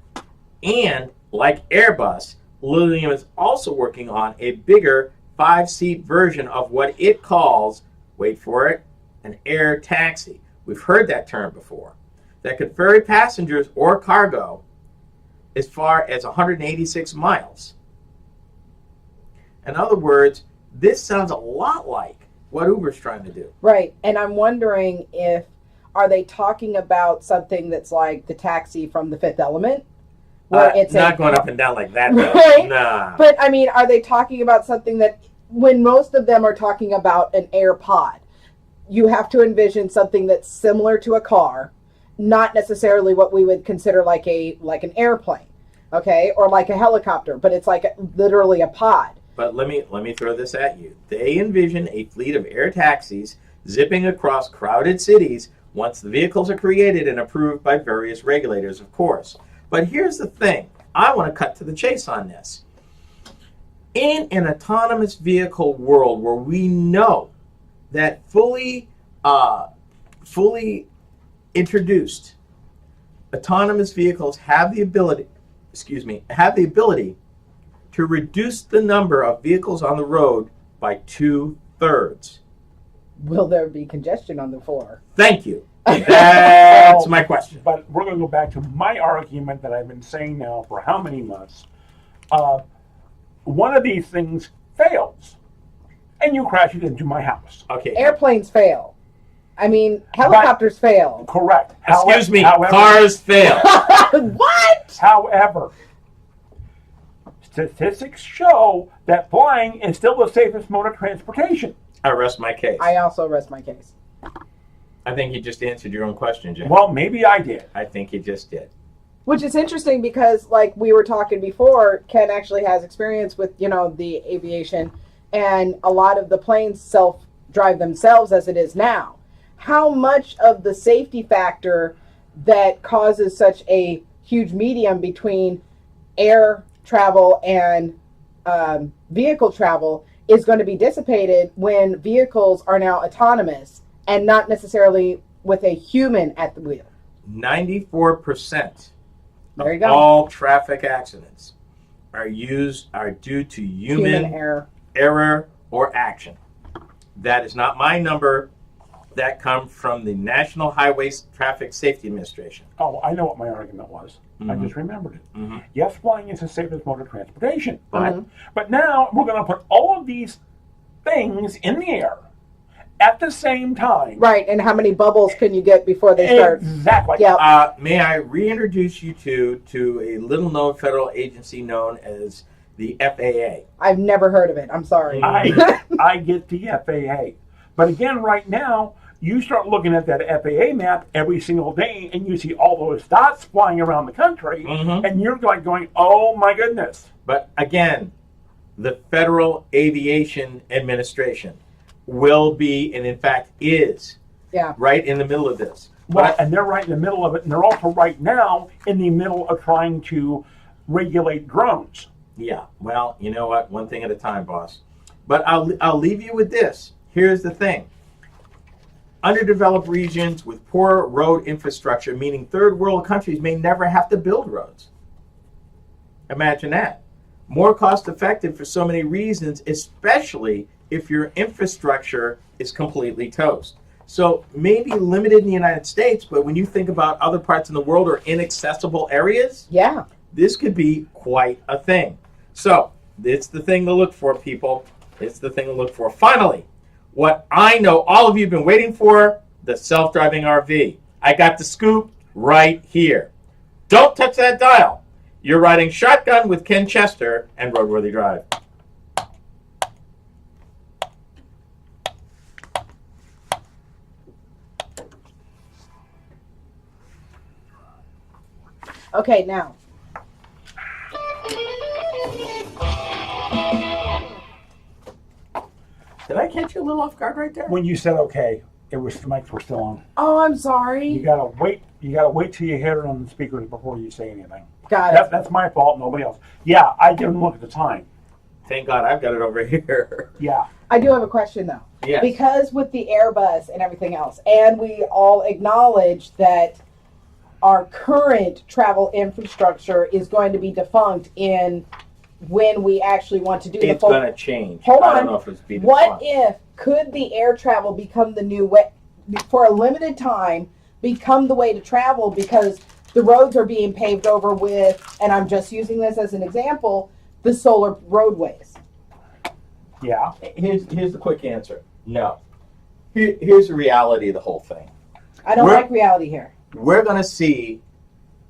And like Airbus, Lilium is also working on a bigger 5-seat version of what it calls, wait for it, an air taxi. We've heard that term before. That could ferry passengers or cargo as far as 186 miles. In other words, this sounds a lot like what Uber's trying to do. Right. And I'm wondering are they talking about something that's like the taxi from The Fifth Element, where it's not going up and down like that, though. Right? Nah. But I mean, are they talking about something that, when most of them are talking about an air pod, you have to envision something that's similar to a car, not necessarily what we would consider like an airplane, okay, or like a helicopter, but it's like literally a pod. But let me throw this at you. They envision a fleet of air taxis zipping across crowded cities once the vehicles are created and approved by various regulators, of course. But here's the thing. I want to cut to the chase on this. In an autonomous vehicle world where we know that fully introduced autonomous vehicles have the ability to reduce the number of vehicles on the road by 2/3. Will there be congestion on the floor? Thank you. That's my question. But we're going to go back to my argument that I've been saying now for how many months. One of these things fails, and you crash it into my house. Okay. Airplanes fail. I mean, helicopters fail. Correct. Excuse me. However, Cars fail. What? However, statistics show that flying is still the safest mode of transportation. I rest my case. I also rest my case. I think you just answered your own question, Jay. Well, maybe I did. I think you just did. Which is interesting because, like we were talking before, Ken actually has experience with, the aviation, and a lot of the planes self-drive themselves as it is now. How much of the safety factor that causes such a huge medium between air travel and vehicle travel is going to be dissipated when vehicles are now autonomous and not necessarily with a human at the wheel? 94% There you of go. all traffic accidents are due to human error or action. That is not my number. That comes from the National Highway Traffic Safety Administration. Oh, I know what my argument was. I just remembered it. Yes, flying is the safest mode of transportation. But now we're going to put all of these things in the air at the same time. Right, and how many bubbles can you get before they start? Exactly. Yep. May I reintroduce you to a little-known federal agency known as the FAA? I've never heard of it. I'm sorry. I get the FAA. But again, right now, you start looking at that FAA map every single day, and you see all those dots flying around the country, and you're like going, oh my goodness. But again, the Federal Aviation Administration will be, and in fact is, right in the middle of this. Well, and they're right in the middle of it, and they're also right now in the middle of trying to regulate drones. Yeah, well, you know what? One thing at a time, boss. But I'll leave you with this. Here's the thing. Underdeveloped regions with poor road infrastructure, meaning third world countries, may never have to build roads. Imagine that. More cost effective for so many reasons, especially if your infrastructure is completely toast. So maybe limited in the United States, but when you think about other parts in the world or inaccessible areas, this could be quite a thing. So it's the thing to look for, people. It's the thing to look for. Finally, what I know all of you have been waiting for, the self-driving RV. I got the scoop right here. Don't touch that dial. You're riding shotgun with Ken Chester and RoadWorthy Drive. Okay, now. Did I catch you a little off guard right there? When you said okay, it was the mics were still on. Oh, I'm sorry. You gotta wait. You gotta wait till you hear it on the speakers before you say anything. Got it. That's my fault. Nobody else. Yeah, I didn't look at the time. Thank God I've got it over here. Yeah. I do have a question, though. Yes. Because with the Airbus and everything else, and we all acknowledge that our current travel infrastructure is going to be defunct in when we actually want to do the It's full... going to change. Hold I don't on. know if it's be What defunct. if, could the air travel become the new way, for a limited time, become the way to travel because the roads are being paved over with, and I'm just using this as an example, the solar roadways? Yeah. Here's the quick answer. No. Here's the reality of the whole thing. I don't like reality here. We're going to see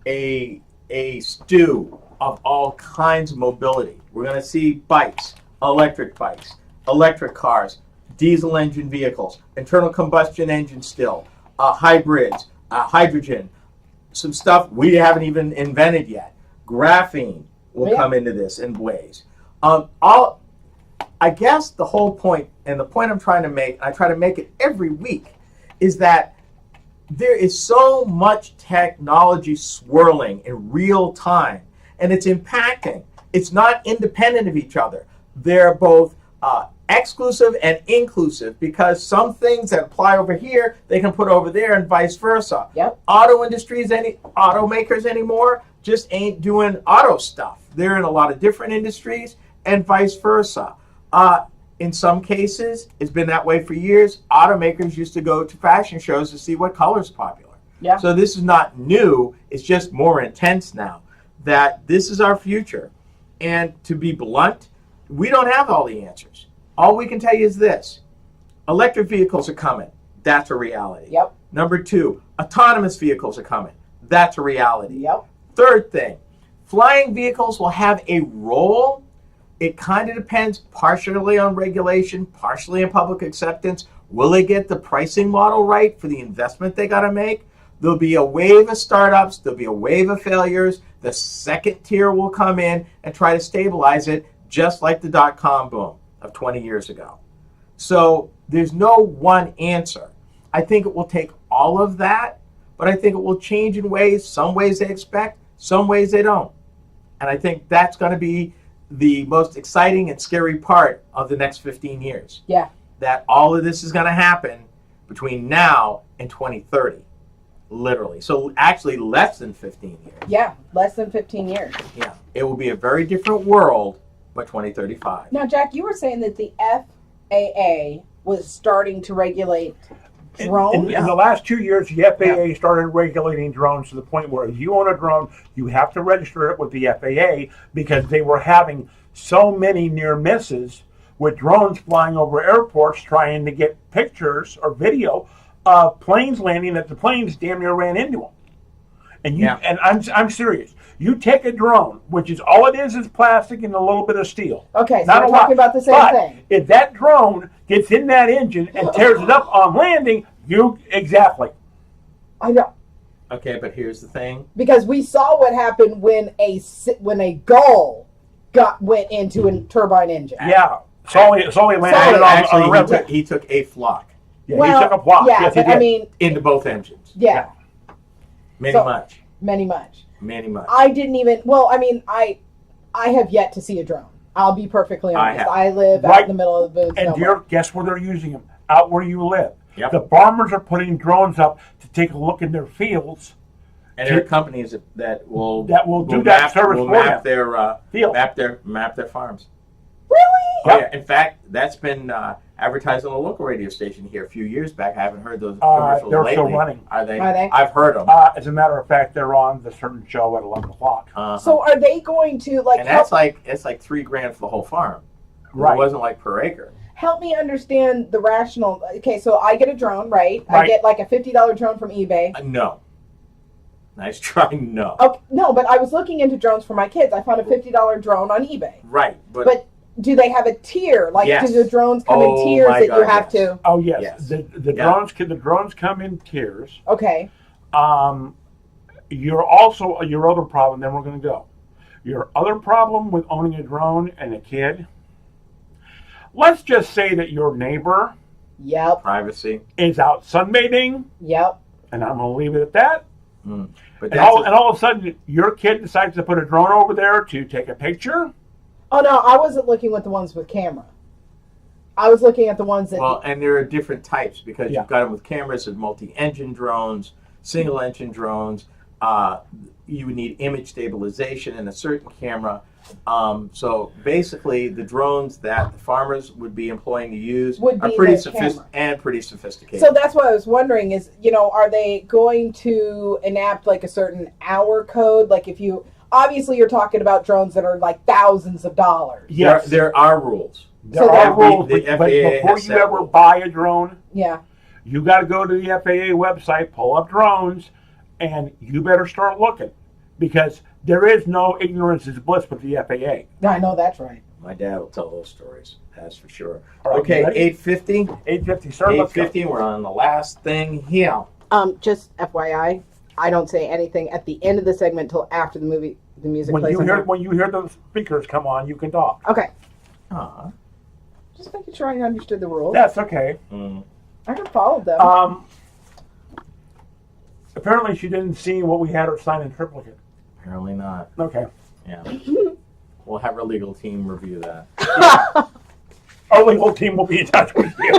a a stew of all kinds of mobility. We're going to see bikes, electric cars, diesel engine vehicles, internal combustion engine still, hybrids, hydrogen, some stuff we haven't even invented yet. Graphene will come into this in ways. I guess the whole point, and the point I'm trying to make, I try to make it every week, is that there is so much technology swirling in real time, and it's impacting. It's not independent of each other. They're both exclusive and inclusive, because some things that apply over here, they can put over there, and vice versa. Yep. Automakers anymore just ain't doing auto stuff. They're in a lot of different industries, and vice versa. In some cases, it's been that way for years. Automakers used to go to fashion shows to see what color's popular. Yeah. So this is not new. It's just more intense now. That this is our future. And to be blunt, we don't have all the answers. All we can tell you is this. Electric vehicles are coming. That's a reality. Yep. Number 2, autonomous vehicles are coming. That's a reality. Yep. Third thing, flying vehicles will have a role. It kind of depends partially on regulation, partially on public acceptance. Will they get the pricing model right for the investment they got to make? There'll be a wave of startups. There'll be a wave of failures. The second tier will come in and try to stabilize it, just like the dot-com boom of 20 years ago. So there's no one answer. I think it will take all of that, but I think it will change in ways. Some ways they expect, some ways they don't. And I think that's going to be the most exciting and scary part of the next 15 years. Yeah. That all of this is going to happen between now and 2030. Literally. So actually less than 15 years. Yeah, less than 15 years. Yeah. It will be a very different world by 2035. Now, Jack, you were saying that the FAA was starting to regulate drones? In the last 2 years, the FAA started regulating drones to the point where if you own a drone, you have to register it with the FAA, because they were having so many near misses with drones flying over airports trying to get pictures or video of planes landing, that the planes damn near ran into them. And I'm serious. You take a drone, which is all it is plastic and a little bit of steel. Okay, so Not we're a lot. talking about the same But thing. if that drone gets in that engine and tears it up on landing, exactly. I know. Okay, but here's the thing. Because we saw what happened when a gull went into a turbine engine. Yeah. Sully landed on a red. He took a flock Yeah, Well, he took a block. yeah, Yes, he but did. I mean, into both engines. yeah, Many So- much. many much. I didn't even. Well, I mean, I have yet to see a drone. I'll be perfectly I honest. have. I live out Right. in the middle of the nowhere. Guess where they're using them? Out where you live. Yep. The farmers are putting drones up to take a look in their fields. And there are companies that will do that service will for map them. their Field. map their farms. Really? Oh, Yep. yeah. In fact, that's been advertised on a local radio station here a few years back. I haven't heard those commercials They're lately. still running. Are they? Are they? I've heard them. As a matter of fact, they're on the certain show at 11 o'clock. So are they going to and that's like it's like $3,000 for the whole farm. Right. It wasn't like per acre. help me understand the rational? Okay, so I get a drone, right? I Right. get like a $50 drone from eBay. No. Nice try. No. Okay, no, but I was looking into drones for my kids. I found a $50 drone on eBay. Right, But do they have a tier? Like, Yes. do the drones come Oh, in tiers my that you God, have yes. to? Oh yes, Yes. The Yeah. drones come in tiers. Okay. Your other problem. Then we're going to go. Your other problem with owning a drone and a kid. Let's just say that your neighbor Yep. privacy. is out sunbathing, Yep. and I'm going to leave it at that. But And that's all of a sudden, your kid decides to put a drone over there to take a picture. Oh no, I wasn't looking at the ones with camera. I was looking at the ones that. well, and there are different types because Yeah. you've got them with cameras and multi-engine drones, single-engine drones. You would need image stabilization in a certain camera. So basically, the drones that the farmers would be employing to use Would are be pretty the camera. pretty sophisticated. So that's what I was wondering is, are they going to enact like a certain hour code? Like if you, obviously you're talking about drones that are like thousands of dollars. Yes, there are rules. there So are that- rules, the but FAA before has you set ever rules. buy a drone, Yeah. you got to go to the FAA website, pull up drones, and you better start looking. because there is no ignorance is bliss with the FAA. I know that's right. My dad will tell those stories. That's for sure. All right, Okay, you ready? 8:50. 8:50, sir. Let's go. 8:50. We're on the last thing here. Just FYI, I don't say anything at the end of the segment until after the music When plays. you hear those speakers come on, you can talk. Okay, Aw. just making sure I understood the rules. That's okay. I can follow them. Apparently she didn't see what we had her sign in triplicate. Apparently not. Okay. Yeah. We'll have our legal team review that. Our legal team will be in touch with you.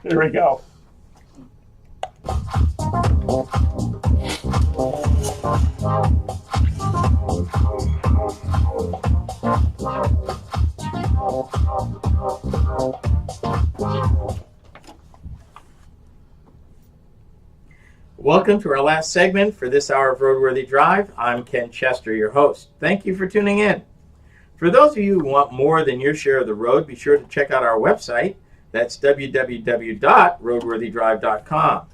Here we go. Welcome to our last segment for this hour of RoadWorthy Drive. I'm Ken Chester, your host. Thank you for tuning in. For those of you who want more than your share of the road, be sure to check out our website. That's www.roadworthydrive.com.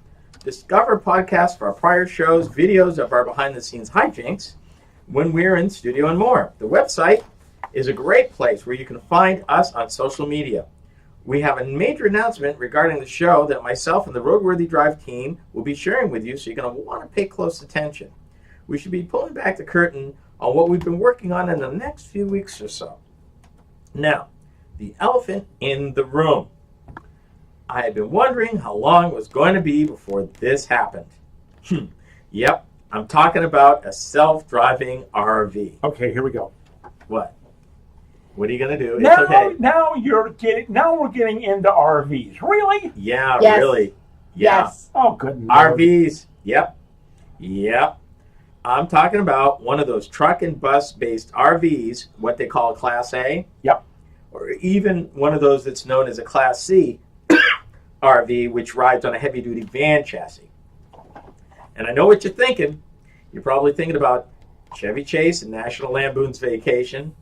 Discover podcasts for our prior shows, videos of our behind-the-scenes hijinks when we're in studio and more. The website is a great place where you can find us on social media. We have a major announcement regarding the show that myself and the RoadWorthy Drive team will be sharing with you, so you're going to want to pay close attention. We should be pulling back the curtain on what we've been working on in the next few weeks or so. Now, the elephant in the room. I had been wondering how long it was going to be before this happened. Yep, I'm talking about a self-driving RV. Okay, here we go. What? What are you going to do? Now, It's okay. now we're getting into RVs. Really? Yeah, Yes. really. Yeah. Yes. Oh, good Lord. RVs. Yep. I'm talking about one of those truck and bus based RVs, what they call a Class A. Yep. Or even one of those that's known as a Class C RV, which rides on a heavy duty van chassis. And I know what you're thinking. You're probably thinking about Chevy Chase and National Lampoon's Vacation.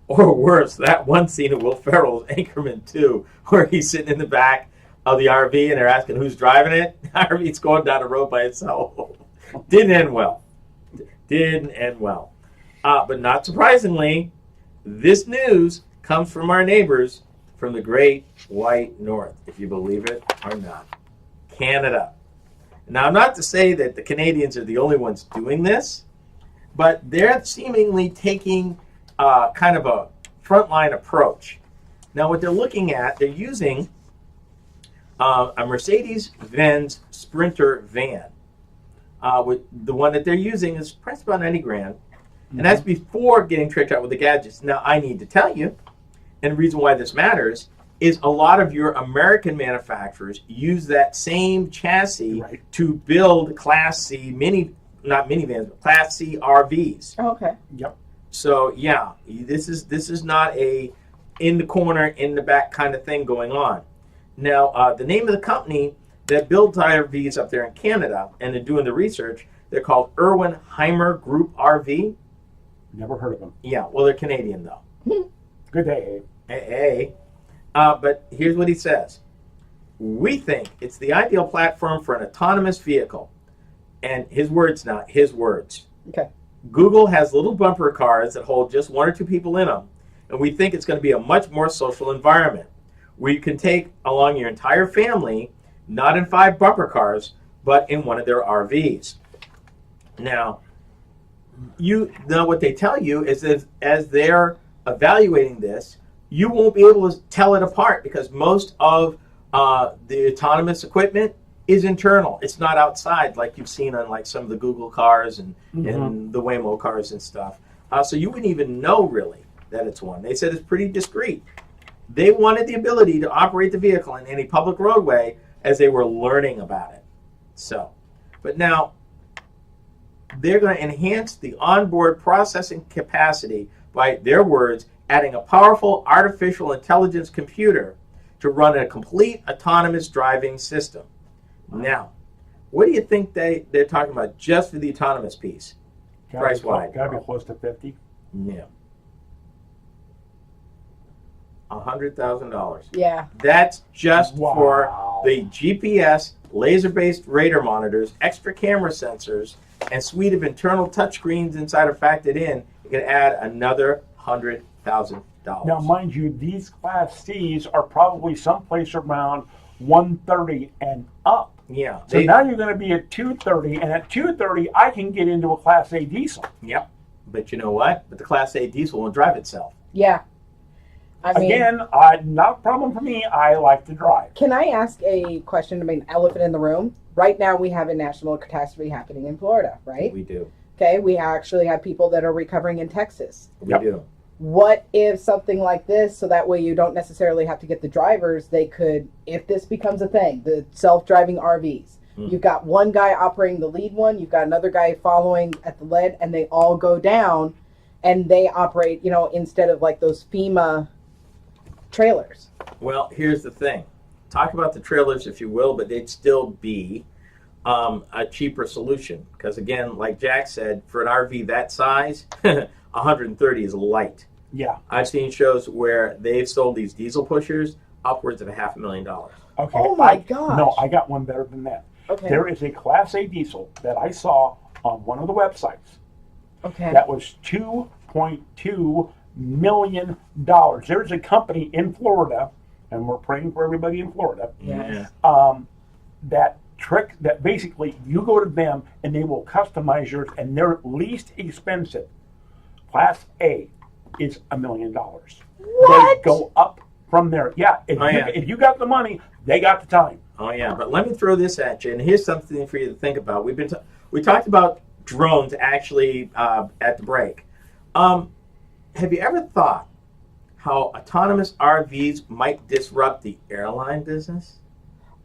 Or worse, that one scene of Will Ferrell's Anchorman 2, where he's sitting in the back of the RV and they're asking who's driving it. The RV's going down the road by itself. Didn't end well. But not surprisingly, this news comes from our neighbors from the Great White North, if you believe it or not. Canada. Now, not to say that the Canadians are the only ones doing this, but they're seemingly taking kind of a frontline approach. Now, what they're looking at, they're using a Mercedes-Benz Sprinter van. With the one that they're using is priced about $90,000, and that's before getting tricked out with the gadgets. Now, I need to tell you, and the reason why this matters is a lot of your American manufacturers use that same chassis to build Class C not minivans, but Class C RVs. Oh, okay. Yep. So yeah, this is not a in the corner, in the back kind of thing going on. Now, the name of the company that builds RVs up there in Canada, and they're doing the research, they're called Erwin-Heimer Group RV. Never heard of them. Yeah, well, they're Canadian though. Good day, Abe. Hey. But here's what he says. We think it's the ideal platform for an autonomous vehicle. And his words, not his words. Okay. Google has little bumper cars that hold just one or two people in them, and we think it's going to be a much more social environment where you can take along your entire family, not in 5 bumper cars, but in one of their RVs. Now, you know what they tell you is that as they're evaluating this, you won't be able to tell it apart because most of the autonomous equipment is internal. It's not outside like you've seen on like some of the Google cars and the Waymo cars and stuff. So you wouldn't even know really that it's one. They said it's pretty discreet. They wanted the ability to operate the vehicle in any public roadway as they were learning about it. So, but now they're going to enhance the onboard processing capacity by their words, adding a powerful artificial intelligence computer to run a complete autonomous driving system. Now, what do you think they're talking about just for the autonomous piece? Price-wise. Gotta be close to 50. Yeah. $100,000. Yeah. That's just Wow. for the GPS, laser-based radar monitors, extra camera sensors, and suite of internal touchscreens inside are factored in, you can add another $100,000. Now, mind you, these Class Cs are probably someplace around 130 and up. Yeah. So now you're going to be at 230, and at 230, I can get into a Class A diesel. Yep. But you know what? But the Class A diesel will drive itself. Yeah. I mean, Again, not a problem for me. I like to drive. can I ask a question? I mean, elephant in the room. Right now, we have a national catastrophe happening in Florida, right? We do. Okay, we actually have people that are recovering in Texas. We Yep. do. What if something like this, so that way you don't necessarily have to get the drivers, they could, if this becomes a thing, the self-driving RVs, you've got one guy operating the lead one, you've got another guy following at the lead, and they all go down, and they operate, instead of like those FEMA trailers. Well, here's the thing. Talk about the trailers, if you will, but they'd still be a cheaper solution. Because, again, like Jack said, for an RV that size, 130 is light. Yeah. I've seen shows where they've sold these diesel pushers upwards of $500,000. Okay. Oh my gosh. No, I got one better than that. Okay. There is a Class A diesel that I saw on one of the websites Okay. that was $2.2 million. There's a company in Florida, and we're praying for everybody in Florida, Yes. that basically you go to them and they will customize yours, and their least expensive Class A is $1 million. What? They go up from there. Yeah, if you got the money, they got the time. Oh, yeah. But let me throw this at you, and here's something for you to think about. We talked about drones actually at the break. Have you ever thought how autonomous RVs might disrupt the airline business?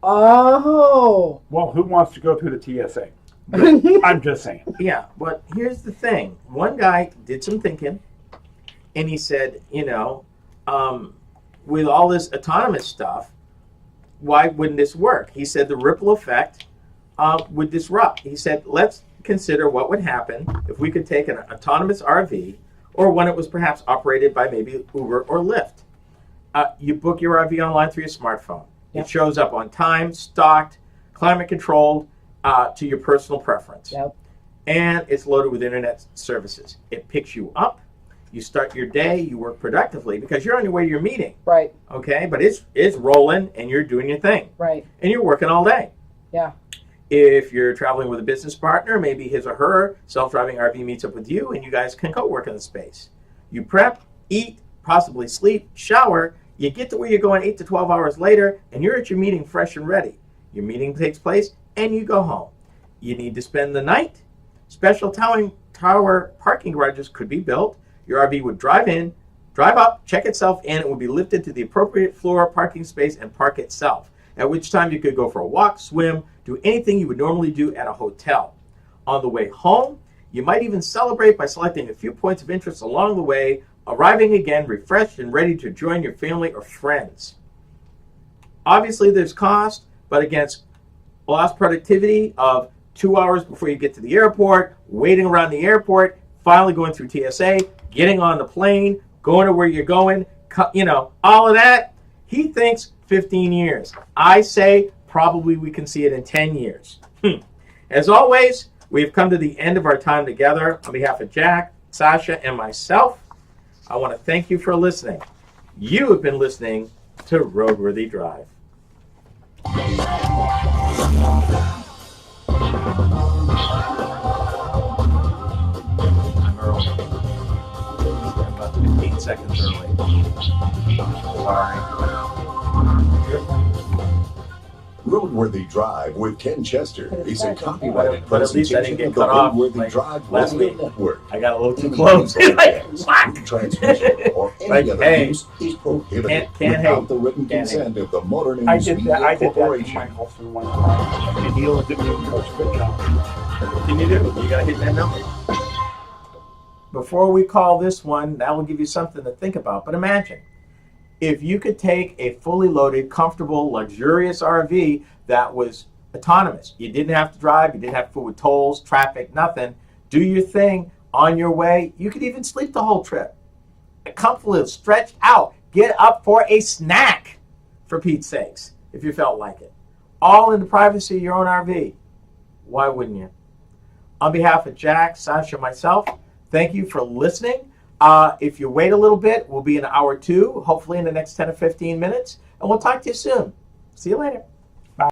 Oh. Well, who wants to go through the TSA? I'm just saying. Yeah, but here's the thing. One guy did some thinking, and he said, with all this autonomous stuff, why wouldn't this work? He said the ripple effect would disrupt. He said, let's consider what would happen if we could take an autonomous RV, or one that was perhaps operated by maybe Uber or Lyft. You book your RV online through your smartphone. Yep. It shows up on time, stocked, climate controlled, to your personal preference. Yep. And it's loaded with internet services. It picks you up. You start your day. You work productively because you're on your way to your meeting. Right. Okay, but it's rolling and you're doing your thing. Right. And you're working all day. Yeah. If you're traveling with a business partner, maybe his or her self-driving RV meets up with you and you guys can co-work in the space. You prep, eat, possibly sleep, shower. You get to where you're going 8 to 12 hours later and you're at your meeting fresh and ready. Your meeting takes place and you go home. You need to spend the night. Special tower parking garages could be built. Your RV would drive in, drive up, check itself in, it would be lifted to the appropriate floor parking space and park itself, at which time you could go for a walk, swim, do anything you would normally do at a hotel. On the way home, you might even celebrate by selecting a few points of interest along the way, arriving again refreshed and ready to join your family or friends. Obviously, there's cost, but against lost productivity of 2 hours before you get to the airport, waiting around the airport, finally going through TSA, getting on the plane, going to where you're going, all of that, he thinks 15 years. I say probably we can see it in 10 years. As always, we've come to the end of our time together. On behalf of Jack, Sasha, and myself, I want to thank you for listening. You have been listening to RoadWorthy Drive. I'm early. I'm about 15 seconds early. Sorry. RoadWorthy Drive with Ken Chester is a copyrighted But at least I didn't presentation get of the cut off RoadWorthy like Drive last Radio week. Network. I got a little too Any close. broadcast, Whack. transmission, or any Like, other hey, use is prohibited can't without hate. the written Can't consent of the Motor News I did Media that to Corporation. Mike Olson one time, and he looked at me and goes, "Good job." What can you do? You got to hit that number. Before we call this one, that will give you something to think about. But imagine if you could take a fully loaded, comfortable, luxurious RV that was autonomous. You didn't have to drive. You didn't have to fool with tolls, traffic, nothing. Do your thing on your way. You could even sleep the whole trip. Comfortably stretch out. Get up for a snack, for Pete's sakes, if you felt like it. All in the privacy of your own RV. Why wouldn't you? On behalf of Jack, Sasha, myself, thank you for listening. If you wait a little bit, we'll be in hour 2, hopefully in the next 10 or 15 minutes, and we'll talk to you soon. See you later.